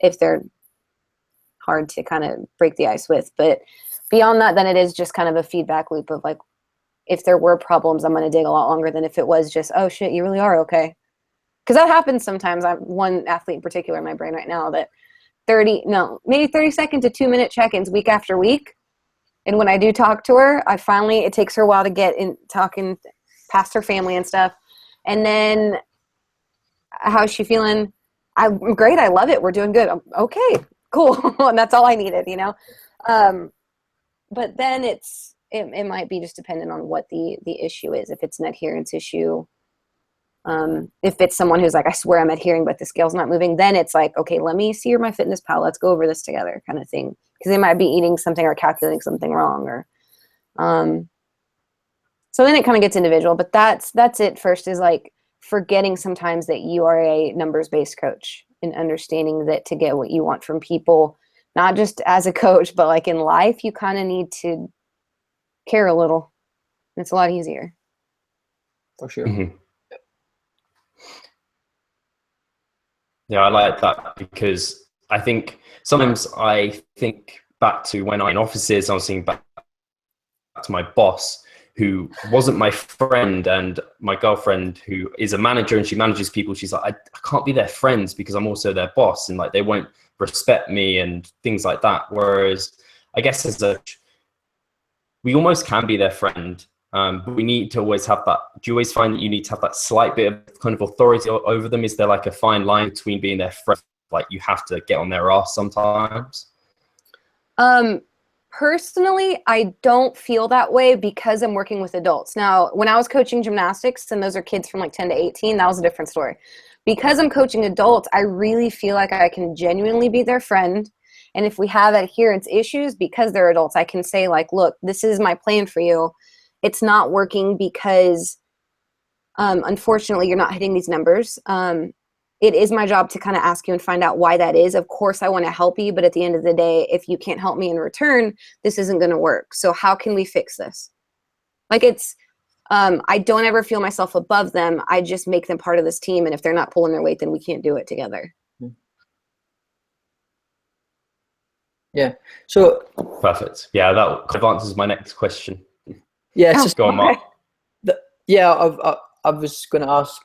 if they're hard to kind of break the ice with. But beyond that, then it is just kind of a feedback loop of like, if there were problems, I'm going to dig a lot longer than if it was just, oh shit, you really are okay. Because that happens sometimes. I'm one athlete in particular in my brain right now that maybe 30 second to 2 minute check-ins week after week. And when I do talk to her, it takes her a while to get in talking past her family and stuff. And then, how's she feeling? I'm great. I love it. We're doing good. Okay, cool. And that's all I needed, But then it might be just dependent on what the issue is. If it's an adherence issue, if it's someone who's like, I swear I'm adhering, but the scale's not moving, then it's like, okay, let me see your MyFitnessPal. Let's go over this together, kind of thing. Because they might be eating something or calculating something wrong, or so then it kind of gets individual. But that's it. First is like forgetting sometimes that you are a numbers-based coach, and understanding that to get what you want from people, not just as a coach, but like in life, you kind of need to care a little. It's a lot easier. For sure. Mm-hmm. Yeah, I like that, because I think sometimes I think back to when I'm in offices, I was thinking back to my boss, who wasn't my friend, and my girlfriend, who is a manager and she manages people. She's like, I can't be their friends because I'm also their boss, and like they won't respect me and things like that. Whereas I guess we almost can be their friend. But we need to always have that. Do you always find that you need to have that slight bit of kind of authority over them? Is there like a fine line between being their friend, like you have to get on their ass sometimes? Personally, I don't feel that way because I'm working with adults. Now, when I was coaching gymnastics, and those are kids from like 10 to 18, that was a different story. Because I'm coaching adults, I really feel like I can genuinely be their friend. And if we have adherence issues, because they're adults, I can say like, look, this is my plan for you. It's not working because, unfortunately, you're not hitting these numbers. It is my job to kind of ask you and find out why that is. Of course, I want to help you, but at the end of the day, if you can't help me in return, this isn't going to work. So how can we fix this? Like I don't ever feel myself above them. I just make them part of this team. And if they're not pulling their weight, then we can't do it together. Yeah. So perfect. Yeah, that kind of answers my next question. Yeah, it's just go on, Mark. I was going to ask,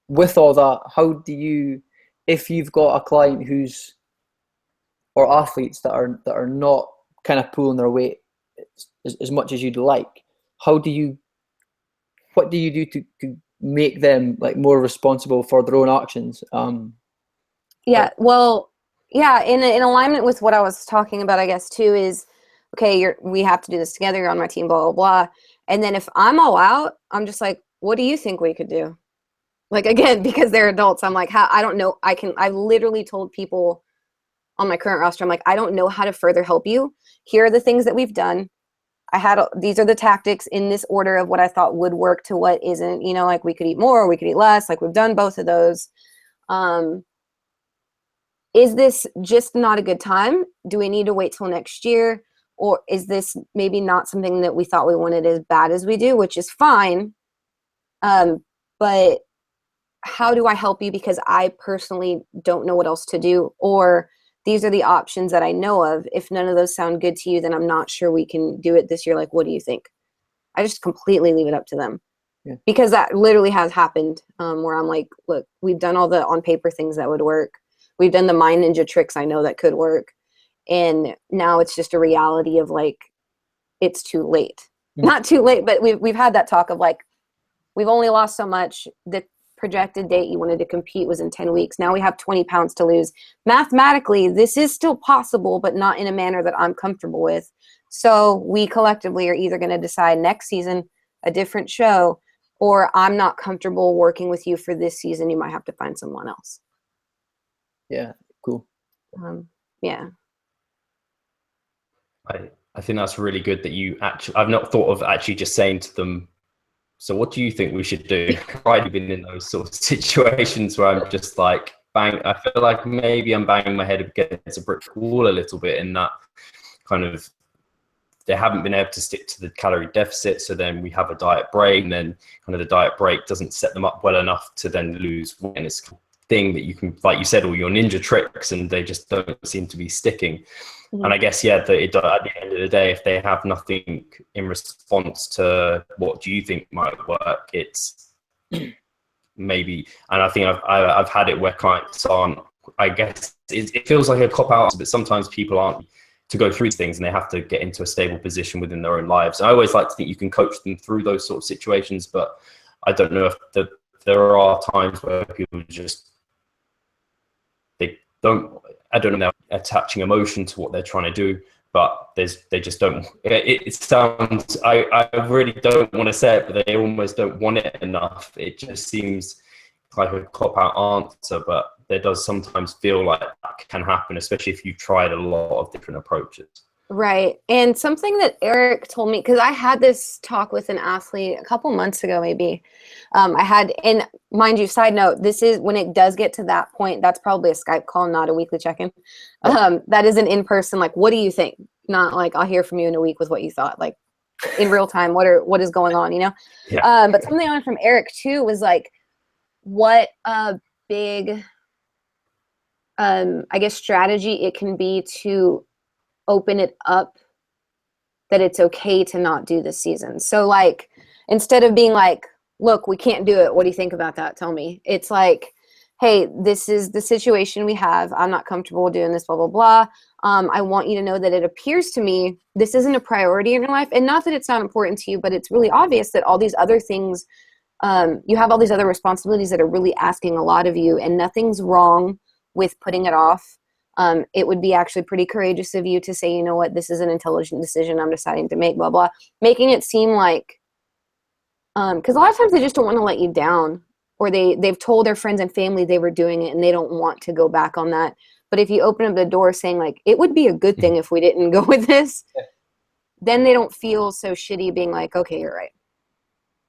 with all that, how do you, if you've got a client or athletes that are not kind of pulling their weight as much as you'd like, what do you do to make them like more responsible for their own actions? In alignment with what I was talking about, I guess too, is okay, we have to do this together. You're on my team, blah, blah, blah. And then if I'm all out, I'm just like, what do you think we could do? Like, again, because they're adults, I'm like, I don't know. I literally told people on my current roster, I'm like, I don't know how to further help you. Here are the things that we've done. These are the tactics in this order of what I thought would work to what isn't, like we could eat more, or we could eat less. Like we've done both of those. Is this just not a good time? Do we need to wait till next year? Or is this maybe not something that we thought we wanted as bad as we do, which is fine. But how do I help you? Because I personally don't know what else to do. Or these are the options that I know of. If none of those sound good to you, then I'm not sure we can do it this year. Like, what do you think? I just completely leave it up to them. Yeah. Because that literally has happened where I'm like, look, we've done all the on paper things that would work. We've done the mind ninja tricks I know that could work. And now it's just a reality of like, it's too late. Mm-hmm. Not too late, but we've had that talk of like, we've only lost so much. The projected date you wanted to compete was in 10 weeks. Now we have 20 pounds to lose. Mathematically, this is still possible, but not in a manner that I'm comfortable with. So we collectively are either going to decide next season, a different show, or I'm not comfortable working with you for this season. You might have to find someone else. Yeah, cool. Yeah. I think that's really good that you actually, I've not thought of actually just saying to them, so what do you think we should do? I've been in those sort of situations where I'm just like, bang, I feel like maybe I'm banging my head against a brick wall a little bit in that kind of, they haven't been able to stick to the calorie deficit. So then we have a diet break, and then kind of the diet break doesn't set them up well enough to then lose weight. And it's a thing that you can, like you said, all your ninja tricks, and they just don't seem to be sticking. And I guess, yeah, at the end of the day, if they have nothing in response to what do you think might work, it's maybe, and I think I've had it where clients aren't, I guess it feels like a cop out, but sometimes people aren't to go through these things, and they have to get into a stable position within their own lives. I always like to think you can coach them through those sort of situations, but I don't know if there are times where people just, they don't, I don't know, they're attaching emotion to what they're trying to do, but they just don't, it sounds, I really don't want to say it, but they almost don't want it enough. It just seems like a cop-out answer, but there does sometimes feel like that can happen, especially if you've tried a lot of different approaches. Right. And something that Eric told me, because I had this talk with an athlete a couple months ago, maybe. And mind you, side note, this is when it does get to that point, that's probably a Skype call, not a weekly check-in. That is an in-person, like, what do you think? Not like, I'll hear from you in a week with what you thought, like in real time, what is going on, you know? Yeah. But something I learned from Eric too was like, what a big, I guess, strategy it can be to open it up that it's okay to not do this season. So like, instead of being like, look, we can't do it, what do you think about that? Tell me. It's like, hey, this is the situation we have. I'm not comfortable doing this, blah, blah, blah. I want you to know that it appears to me this isn't a priority in your life. And not that it's not important to you, but it's really obvious that all these other things, you have all these other responsibilities that are really asking a lot of you, and nothing's wrong with putting it off. It would be actually pretty courageous of you to say, you know what, this is an intelligent decision I'm deciding to make, blah, blah. Making it seem like, because a lot of times they just don't want to let you down, or they've told their friends and family they were doing it and they don't want to go back on that. But if you open up the door saying like, it would be a good thing if we didn't go with this, then they don't feel so shitty being like, okay, you're right.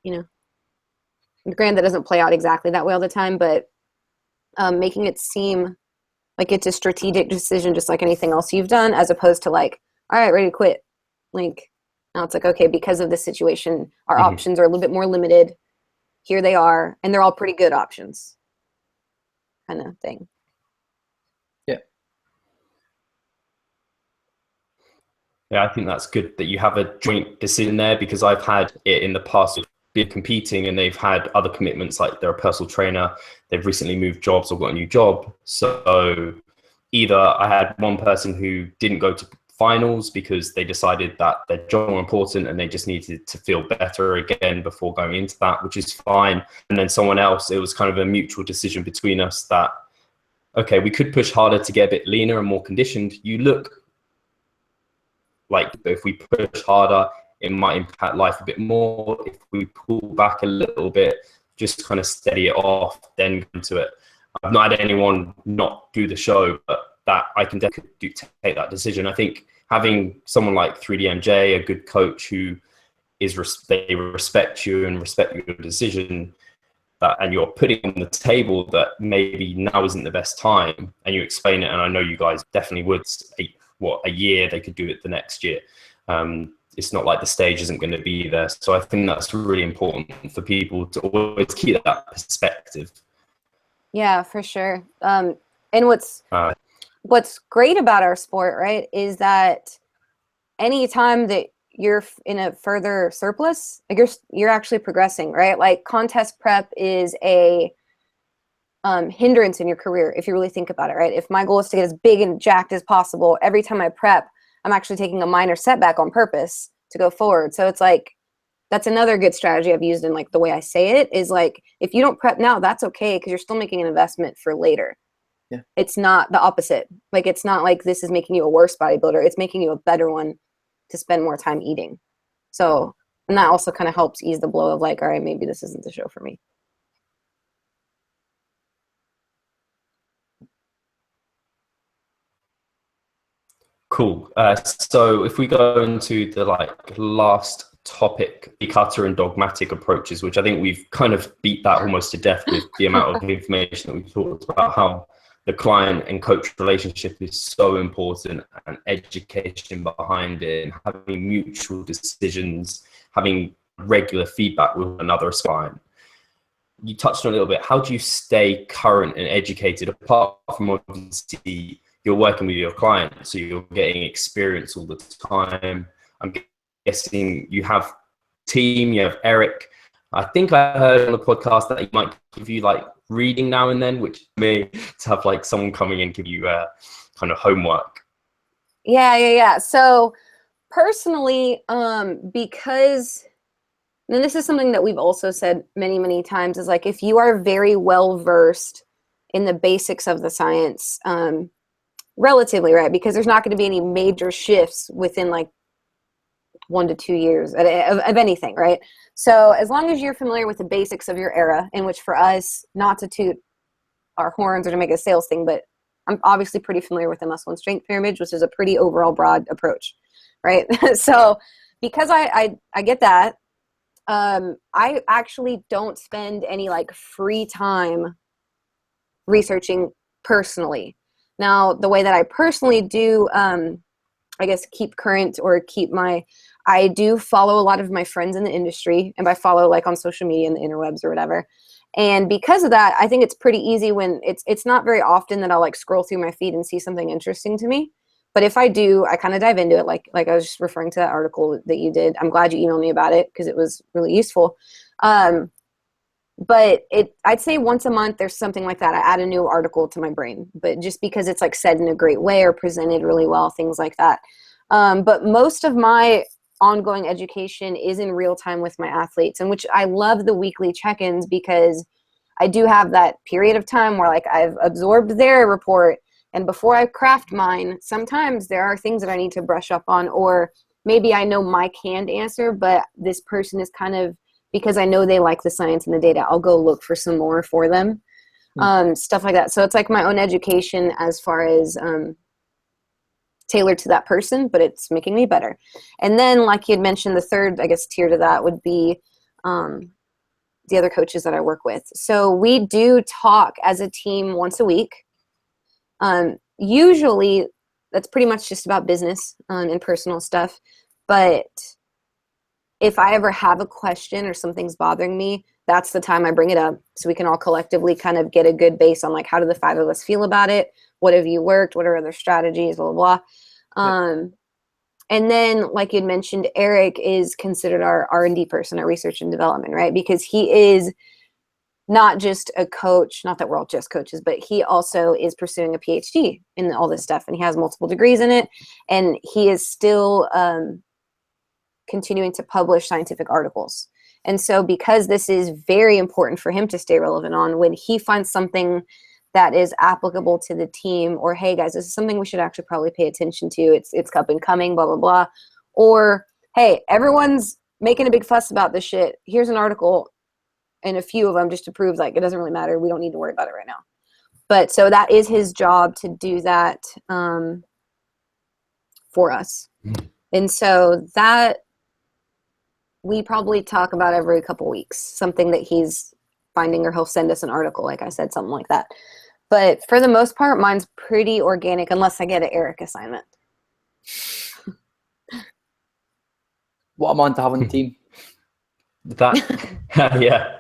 You know, granted, that doesn't play out exactly that way all the time, but making it seem like it's a strategic decision, just like anything else you've done, as opposed to like, all right, ready to quit. Like, now it's like, okay, because of this situation, our options are a little bit more limited. Here they are, and they're all pretty good options, kind of thing. Yeah. Yeah, I think that's good that you have a joint decision there, because I've had it in the past with been competing and they've had other commitments, like they're a personal trainer, they've recently moved jobs or got a new job. So either I had one person who didn't go to finals because they decided that their job was important and they just needed to feel better again before going into that, which is fine. And then someone else, it was kind of a mutual decision between us that, okay, we could push harder to get a bit leaner and more conditioned. You look like, if we push harder, it might impact life a bit more. If we pull back a little bit, just kind of steady it off, then go into it. I've not had anyone not do the show, but that I can definitely take that decision. I think having someone like 3DMJ, a good coach who they respect you and respect your decision, and you're putting on the table that maybe now isn't the best time, and you explain it, and I know you guys definitely would, a year, they could do it the next year. It's not like the stage isn't going to be there. So I think that's really important for people to always keep that perspective. Yeah, for sure. And what's great about our sport, right, is that anytime that you're in a further surplus, like you're actually progressing, right? Like contest prep is a hindrance in your career, if you really think about it, right? If my goal is to get as big and jacked as possible, every time I prep, I'm actually taking a minor setback on purpose to go forward. So it's like, that's another good strategy I've used in like the way I say it is like, if you don't prep now, that's okay, because you're still making an investment for later. Yeah. It's not the opposite. Like, it's not like this is making you a worse bodybuilder. It's making you a better one to spend more time eating. So, and that also kind of helps ease the blow of like, all right, maybe this isn't the show for me. Cool. So if we go into the last topic, the cutter and dogmatic approaches, which I think we've kind of beat that almost to death with the amount of information that we've talked about, how the client and coach relationship is so important, and education behind it, and having mutual decisions, having regular feedback with another client. You touched on a little bit. How do you stay current and educated, apart from obviously you're working with your client, so you're getting experience all the time? I'm guessing you have team, you have Eric. I think I heard on the podcast that he might give you reading now and then, which may to have someone coming in give you kind of homework. Yeah. So personally, because, and this is something that we've also said many, many times, is if you are very well versed in the basics of the science, relatively, right? Because there's not going to be any major shifts within 1 to 2 years of anything, right? So as long as you're familiar with the basics of your era, in which for us, not to toot our horns or to make a sales thing, but I'm obviously pretty familiar with the muscle and strength pyramid, which is a pretty overall broad approach, right? So because I get that, I actually don't spend any free time researching personally. Now, the way that I personally do, I guess, keep current or I do follow a lot of my friends in the industry, and by follow on social media and the interwebs or whatever. And because of that, I think it's pretty easy when it's not very often that I'll scroll through my feed and see something interesting to me. But if I do, I kind of dive into it. Like I was just referring to that article that you did. I'm glad you emailed me about it because it was really useful. But I'd say once a month there's something like that. I add a new article to my brain, but just because it's said in a great way or presented really well, things like that. But most of my ongoing education is in real time with my athletes, and which I love the weekly check-ins, because I do have that period of time where I've absorbed their report, and before I craft mine, sometimes there are things that I need to brush up on, or maybe I know my canned answer, but this person is kind of, because I know they like the science and the data, I'll go look for some more for them. Stuff like that. So it's my own education as far as tailored to that person, but it's making me better. And then, like you had mentioned, the third, I guess, tier to that would be the other coaches that I work with. So we do talk as a team once a week. Usually that's pretty much just about business and personal stuff. But if I ever have a question or something's bothering me, that's the time I bring it up, so we can all collectively kind of get a good base on how do the 5 of us feel about it? What have you worked? What are other strategies? Blah, blah, blah. And then, like you'd mentioned, Eric is considered our R&D person, our research and development, right? Because he is not just a coach, not that we're all just coaches, but he also is pursuing a PhD in all this stuff, and he has multiple degrees in it, and he is still continuing to publish scientific articles. And so because this is very important for him to stay relevant on, when he finds something that is applicable to the team, or, hey guys, this is something we should actually probably pay attention to, it's up and coming, blah, blah, blah. Or, hey, everyone's making a big fuss about this shit. Here's an article and a few of them just to prove it doesn't really matter. We don't need to worry about it right now. But so that is his job to do that for us. And so that we probably talk about every couple weeks, something that he's finding, or he'll send us an article, like I said, something like that. But for the most part, mine's pretty organic, unless I get an Eric assignment. What I'm on to have on the team. Yeah.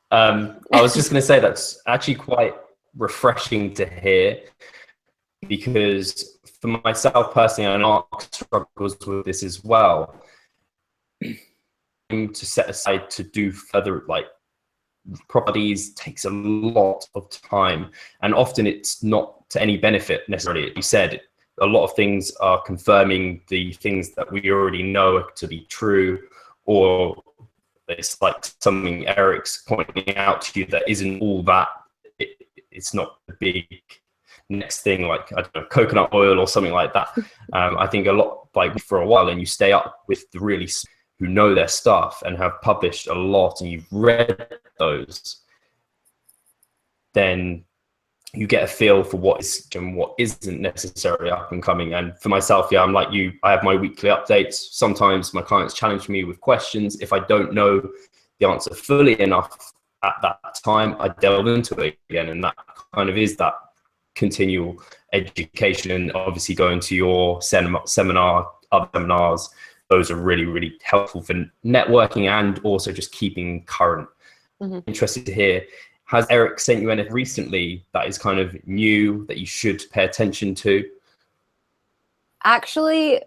I was just going to say that's actually quite refreshing to hear, because for myself personally, I know Mark struggles with this as well. To set aside to do further properties takes a lot of time, and often it's not to any benefit necessarily. You said a lot of things are confirming the things that we already know to be true, or it's something Eric's pointing out to you that isn't all that. It's not the big next thing, I don't know, coconut oil or something like that. I think a lot, for a while, and you stay up with the really who know their stuff and have published a lot, and you've read those, then you get a feel for what is and what isn't necessarily up and coming. And for myself, yeah, I'm like you, I have my weekly updates. Sometimes my clients challenge me with questions. If I don't know the answer fully enough at that time, I delve into it again. And that kind of is that continual education. And obviously going to your seminar, other seminars, those are really, really helpful for networking and also just keeping current. Interested to hear, has Eric sent you anything recently that is kind of new that you should pay attention to? Actually,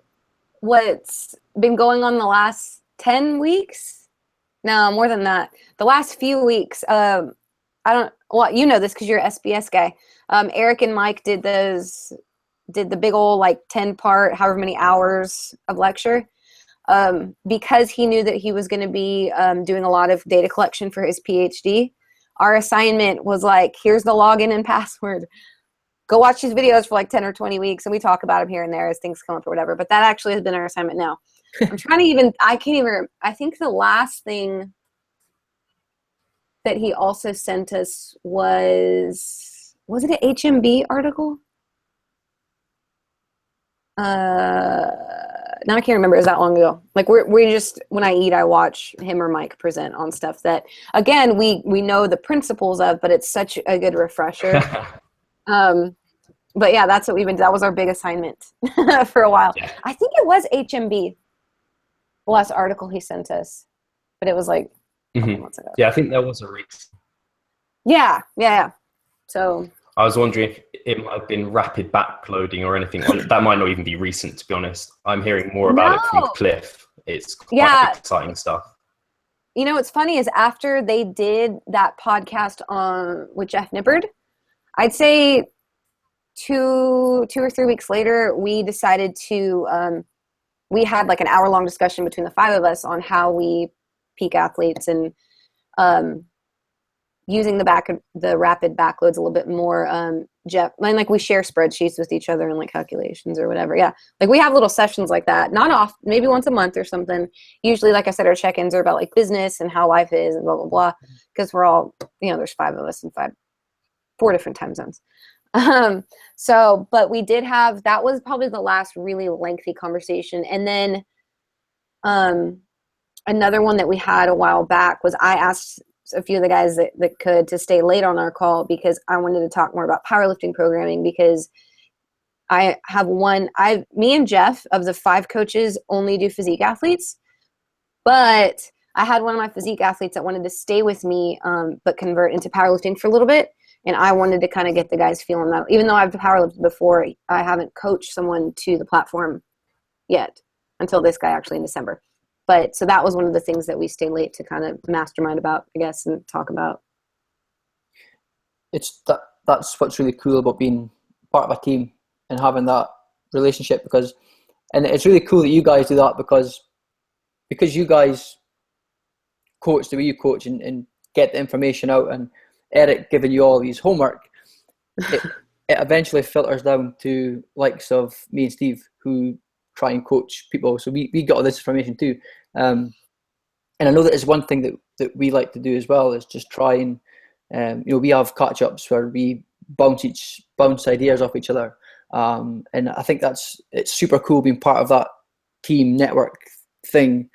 what's been going on the last 10 weeks? No, more than that. The last few weeks, well, you know this because you're an SBS guy. Eric and Mike did the big old like 10-part, however many hours of lecture. Because he knew that he was going to be doing a lot of data collection for his PhD. Our assignment was like, here's the login and password. Go watch these videos for like 10 or 20 weeks, and we talk about them here and there as things come up or whatever. But that actually has been our assignment now. I'm trying to I think the last thing that he also sent us was it an HMB article? Now I can't remember. It was that long ago. Like we just, when I eat, I watch him or Mike present on stuff that, again, we know the principles of, but it's such a good refresher. But yeah, that's what that was our big assignment for a while. Yeah. I think it was HMB, the last article he sent us, but it was like a couple months ago. Yeah, I think there was a reason. Yeah. So I was wondering if it might have been rapid backloading or anything. That might not even be recent, to be honest. I'm hearing more about it from Cliff. It's quite exciting stuff. You know, what's funny is after they did that podcast with Jeff Nippard, I'd say two or 3 weeks later, we decided to, we had like an hour-long discussion between the 5 of us on how we peak athletes and using the rapid backloads a little bit more. Jeff, and like we share spreadsheets with each other and like calculations or whatever. Yeah. Like we have little sessions like that, not often, maybe once a month or something. Usually, like I said, our check-ins are about like business and how life is and blah, blah, blah. Because we're all, there's 5 of us in 4 different time zones. But we did have, that was probably the last really lengthy conversation. And then another one that we had a while back was I asked a few of the guys that could to stay late on our call because I wanted to talk more about powerlifting programming, because I have me and Jeff of the 5 coaches only do physique athletes, but I had one of my physique athletes that wanted to stay with me, but convert into powerlifting for a little bit. And I wanted to kind of get the guys feeling that, even though I've powerlifted before, I haven't coached someone to the platform yet until this guy actually in December. But so that was one of the things that we stay late to kind of mastermind about, I guess, and talk about. That's what's really cool about being part of a team and having that relationship, and it's really cool that you guys do that because you guys coach the way you coach and get the information out, and Eric giving you all these homework, it eventually filters down to likes of me and Steve who try and coach people. So we got all this information too. And I know that is one thing that we like to do as well, is just try and, we have catch-ups where we bounce ideas off each other. And I think it's super cool being part of that team network thing.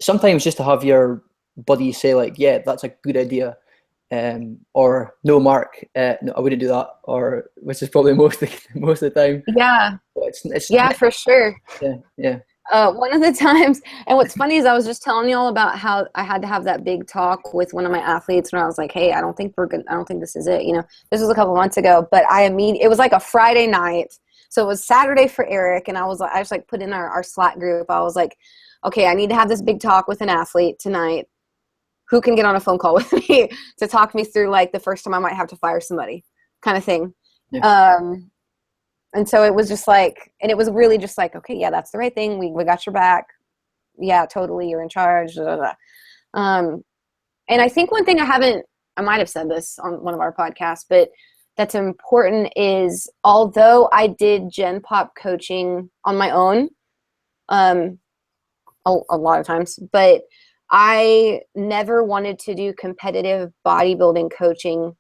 Sometimes just to have your buddy say like, yeah, that's a good idea. Or no, Mark, no, I wouldn't do that, or which is probably most of the time. Yeah. It's for sure. Yeah. One of the times, and what's funny is I was just telling y'all about how I had to have that big talk with one of my athletes when I was like, hey, I don't think this is it. This was a couple months ago, but it was like a Friday night. So it was Saturday for Eric. And I just like put in our Slack group. I was like, okay, I need to have this big talk with an athlete tonight. Who can get on a phone call with me to talk me through like the first time I might have to fire somebody kind of thing. Yeah. And so it was just like, and it was really just like, okay, yeah, that's the right thing. We got your back. Yeah, totally. You're in charge. Blah, blah, blah. And I think one thing I might have said this on one of our podcasts, but that's important is, although I did Gen Pop coaching on my own, a lot of times, but I never wanted to do competitive bodybuilding coaching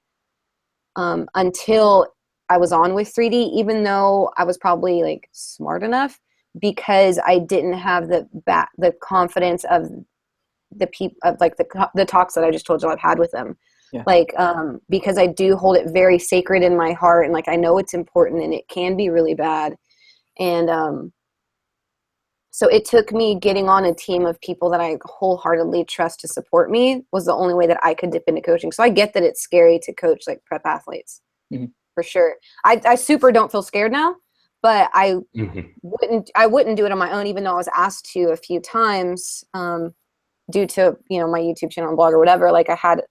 until I was on with 3D, even though I was probably like smart enough, because I didn't have the confidence of the people of like the talks that I just told you I've had with them. Yeah. Like, because I do hold it very sacred in my heart, and like I know it's important and it can be really bad. And so it took me getting on a team of people that I wholeheartedly trust to support me was the only way that I could dip into coaching. So I get that it's scary to coach like prep athletes. Mm-hmm. For sure. I super don't feel scared now, but I wouldn't do it on my own, even though I was asked to a few times, due to, you know, my YouTube channel and blog or whatever. Like I had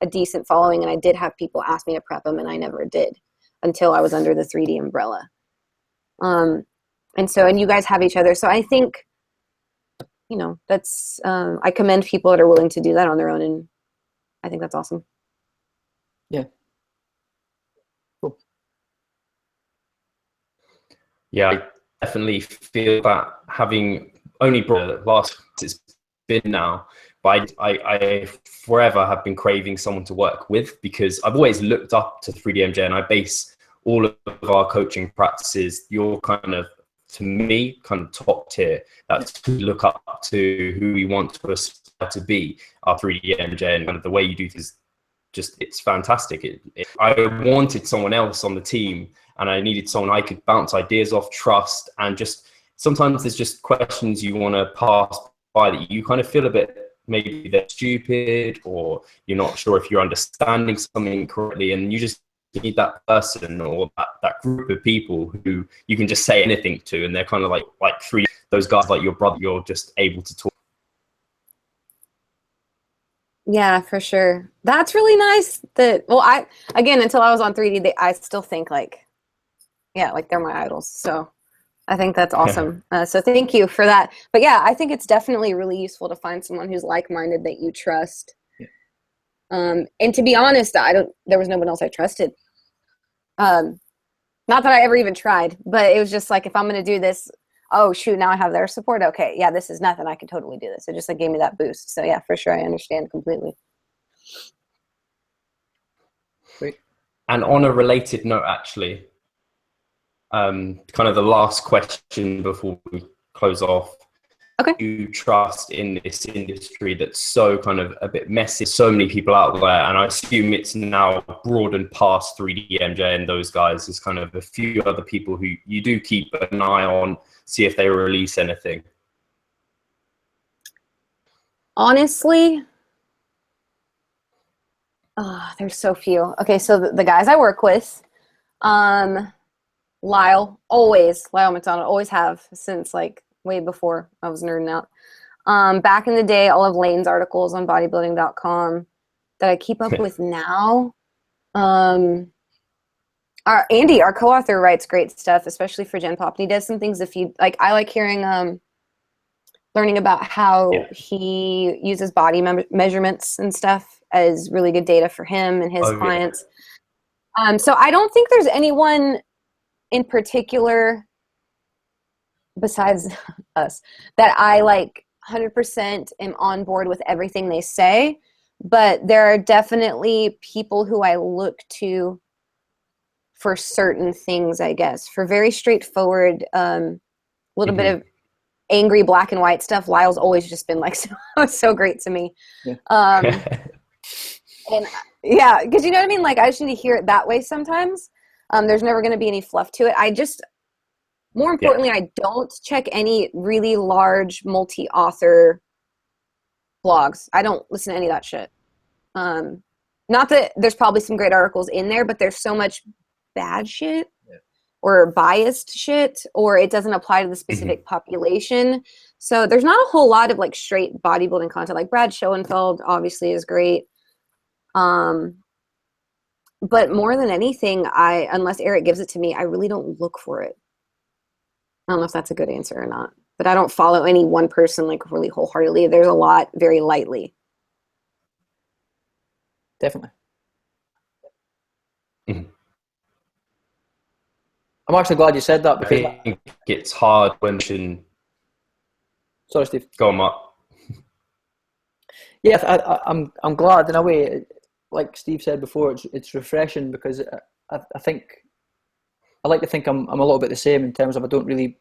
a decent following and I did have people ask me to prep them, and I never did until I was under the 3D umbrella. And you guys have each other. So I think, you know, that's, I commend people that are willing to do that on their own. And I think that's awesome. Yeah. Cool. Yeah, I definitely feel that having only brought the last, it's been now, but I forever have been craving someone to work with, because I've always looked up to 3DMJ, and I base all of our coaching practices, you're kind of, to me, kind of top tier. That's to look up to who we want to aspire to be, our 3DMJ, and kind of the way you do this, just, it's fantastic. I wanted someone else on the team, and I needed someone I could bounce ideas off, trust, and just sometimes there's just questions you want to pass by that you kind of feel a bit, maybe they're stupid, or you're not sure if you're understanding something correctly, and you just need that person or that group of people who you can just say anything to, and they're kind of like those guys like your brother, you're just able to talk. Yeah, for sure. That's really nice. Again, until I was on 3D, I still think like, yeah, like they're my idols. So I think that's awesome. So thank you for that. But yeah, I think it's definitely really useful to find someone who's like-minded that you trust. Yeah. And to be honest, there was no one else I trusted. Not that I ever even tried, but it was just like, if I'm going to do this, oh shoot, now I have their support. Okay. Yeah, this is nothing. I can totally do this. It just like gave me that boost. So yeah, for sure. I understand completely. Great. And on a related note, actually, kind of the last question before we close off. Okay. You trust in this industry that's so kind of a bit messy, so many people out there, and I assume it's now broadened past 3DMJ and those guys. There's kind of a few other people who you do keep an eye on, see if they release anything. Honestly, there's so few. Okay, so the guys I work with, Lyle McDonald, always have since like way before I was nerding out. Back in the day, all of Lane's articles on bodybuilding.com that I keep up with now. Andy, our co-author, writes great stuff, especially for Gen Pop. And he does some things I like hearing, learning about how he uses body measurements and stuff as really good data for him and his clients. So I don't think there's anyone in particular besides us that I like 100% am on board with everything they say, but there are definitely people who I look to for certain things, I guess, for very straightforward, little bit of angry black and white stuff. Lyle's always just been like so great to me. Yeah. And yeah, because you know what I mean? Like I just need to hear it that way sometimes. There's never going to be any fluff to it. More importantly, I don't check any really large multi-author blogs. I don't listen to any of that shit. Not that there's probably some great articles in there, but there's so much bad shit or biased shit, or it doesn't apply to the specific population. So there's not a whole lot of like straight bodybuilding content. Like Brad Schoenfeld obviously is great. But more than anything, unless Eric gives it to me, I really don't look for it. I don't know if that's a good answer or not, but I don't follow any one person like really wholeheartedly. There's a lot very lightly. Definitely. I'm actually glad you said that, because I think it's hard when sorry, Steve. Go on, Mark. Yeah, I'm glad in a way. like Steve said before, it's refreshing, because I think I like to think I'm a little bit the same in terms of I don't really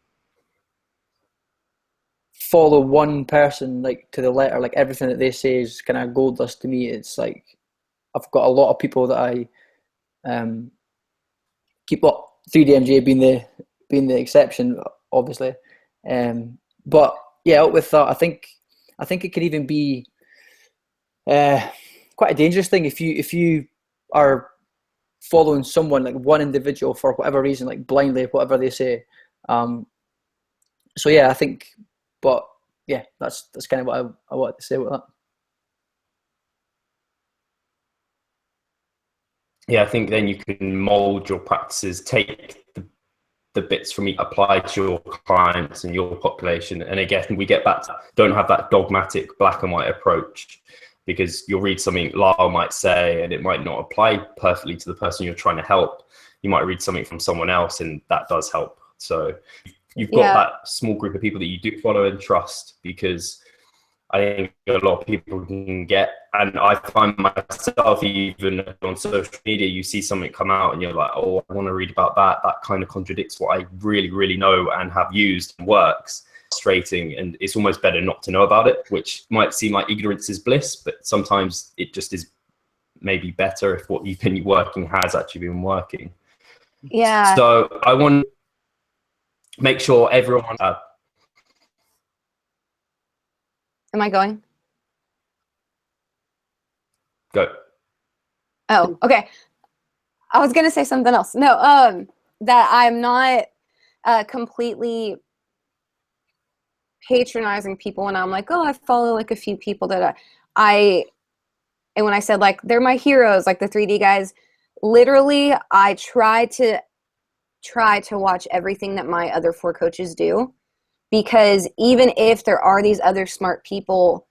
follow one person like to the letter. Like everything that they say is kind of gold dust to me. It's like I've got a lot of people that I keep up. 3DMJ being the exception, obviously. But yeah, with that, I think it could even be quite a dangerous thing if you are following someone, like one individual, for whatever reason, like blindly, whatever they say. So yeah, I think, but yeah, that's kind of what I wanted to say about that. Yeah, I think then you can mold your practices, take the bits from each, apply to your clients and your population. And again, we get back to, don't have that dogmatic black and white approach, because you'll read something Lyle might say and it might not apply perfectly to the person you're trying to help. You might read something from someone else and that does help. So you've got that small group of people that you do follow and trust, because I think a lot of people can get, and I find myself, even on social media, you see something come out and you're like, oh, I want to read about that. That kind of contradicts what I really, really know and have used and works. Frustrating, and it's almost better not to know about it, which might seem like ignorance is bliss, but sometimes it just is maybe better if what you've been working has actually been working. Yeah. So I want to make sure everyone... Am I going? Go. Oh, okay. I was gonna say something else. No, that I'm not completely patronizing people when I'm like, oh, I follow like a few people that and when I said like they're my heroes, like the 3D guys, literally I try to watch everything that my other 4 coaches do, because even if there are these other smart people,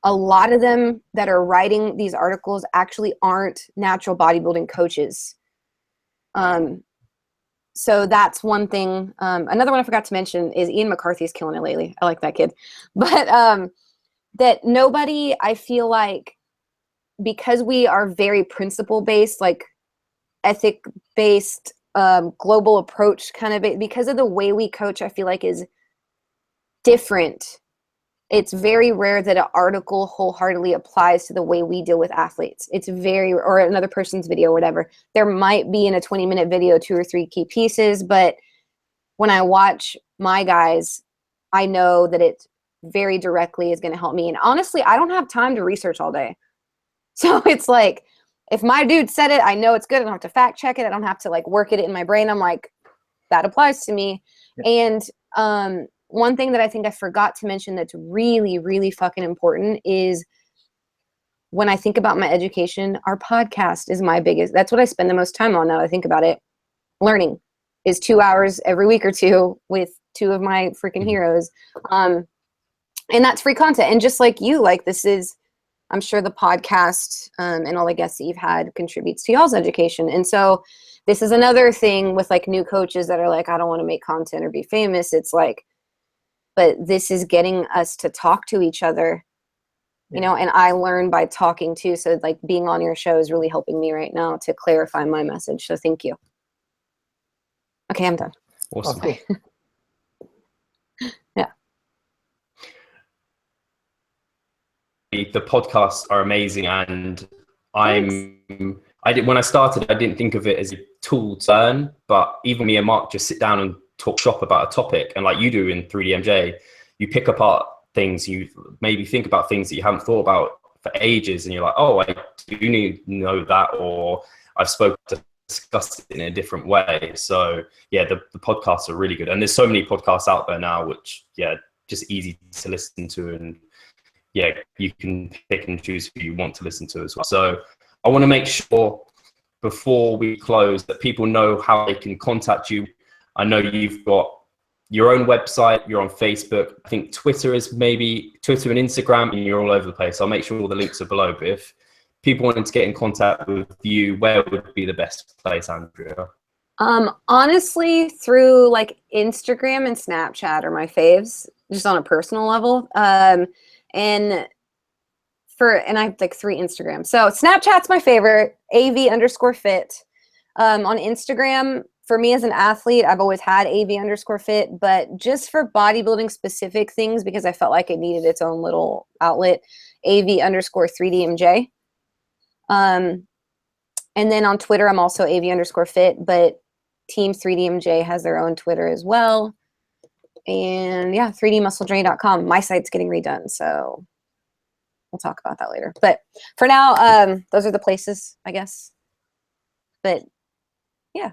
a lot of them that are writing these articles actually aren't natural bodybuilding coaches. So that's one thing. Another one I forgot to mention is Ian McCarthy's killing it lately. I like that kid. But that nobody, I feel like, because we are very principle-based, like ethic-based, global approach kind of, because of the way we coach, I feel like is different. It's very rare that an article wholeheartedly applies to the way we deal with athletes. It's very, or another person's video or whatever. There might be in a 20-minute video 2 or 3 key pieces, but when I watch my guys, I know that it very directly is going to help me. And honestly, I don't have time to research all day. So it's like, if my dude said it, I know it's good. I don't have to fact check it. I don't have to like work it in my brain. I'm like, that applies to me. Yeah. And one thing that I think I forgot to mention that's really, really fucking important is when I think about my education, our podcast is my biggest, that's what I spend the most time on now that I think about it. Learning is 2 hours every week or 2 with 2 of my freaking heroes. And that's free content. And just like you, like this is, I'm sure the podcast and all the guests that you've had contributes to y'all's education. And so this is another thing with like new coaches that are like, I don't want to make content or be famous. It's like, but this is getting us to talk to each other, you know, and I learn by talking too. So like being on your show is really helping me right now to clarify my message. So thank you. Okay, I'm done. Awesome. Okay. Yeah. The podcasts are amazing, and when I started, I didn't think of it as a tool to learn, but even me and Mark just sit down and talk shop about a topic, and like you do in 3DMJ, you pick apart things, you maybe think about things that you haven't thought about for ages, and you're like, oh, I do need to know that, or I've spoken to discuss it in a different way. So yeah, the podcasts are really good, and there's so many podcasts out there now which just easy to listen to, and you can pick and choose who you want to listen to as well. So I want to make sure before we close that people know how they can contact you. I know you've got your own website, you're on Facebook. I think Twitter is maybe Twitter and Instagram, and you're all over the place. I'll make sure all the links are below. But if people wanted to get in contact with you, where would be the best place, Andrea? Honestly, through like Instagram and Snapchat are my faves, just on a personal level. And and I have like 3 Instagrams. So Snapchat's my favorite, AV_fit. On Instagram, for me as an athlete, I've always had AV_fit, but just for bodybuilding specific things, because I felt like it needed its own little outlet, AV_3DMJ. And then on Twitter, I'm also AV_fit, but Team 3DMJ has their own Twitter as well. And yeah, 3dmusclejourney.com. My site's getting redone, so we'll talk about that later. But for now, those are the places, I guess. But yeah.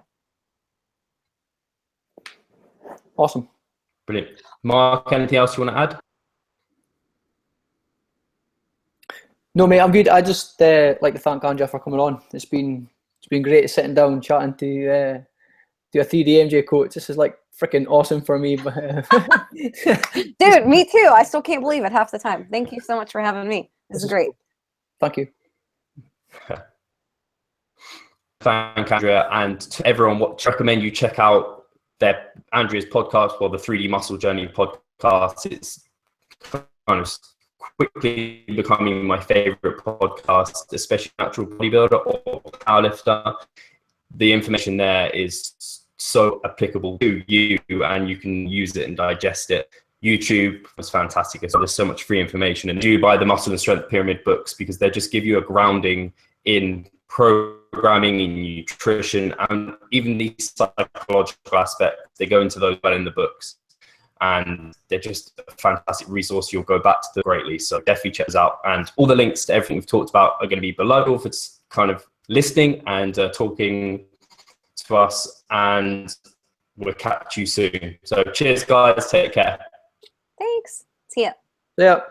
Awesome. Brilliant. Mark, anything else you want to add? No, mate, I'm good. I just like to thank Andrea for coming on. It's been great sitting down chatting to a 3DMJ coach. This is like freaking awesome for me. Dude, me too. I still can't believe it half the time. Thank you so much for having me. This is great. Cool. Thank you. Thank Andrea, and to everyone, recommend you check out Andrea's podcast, or the 3D Muscle Journey podcast. It's kind of quickly becoming my favorite podcast, especially natural bodybuilder or powerlifter. The information there is so applicable to you, and you can use it and digest it. YouTube was fantastic as well. There's so much free information, and do buy the Muscle and Strength Pyramid books, because they just give you a grounding in programming, in nutrition, and even these psychological aspects. They go into those well in the books, and they're just a fantastic resource. You'll go back to them greatly. So definitely check this out. And all the links to everything we've talked about are going to be below for kind of listening and talking to us. And we'll catch you soon. So cheers, guys. Take care. Thanks. See ya. Yeah.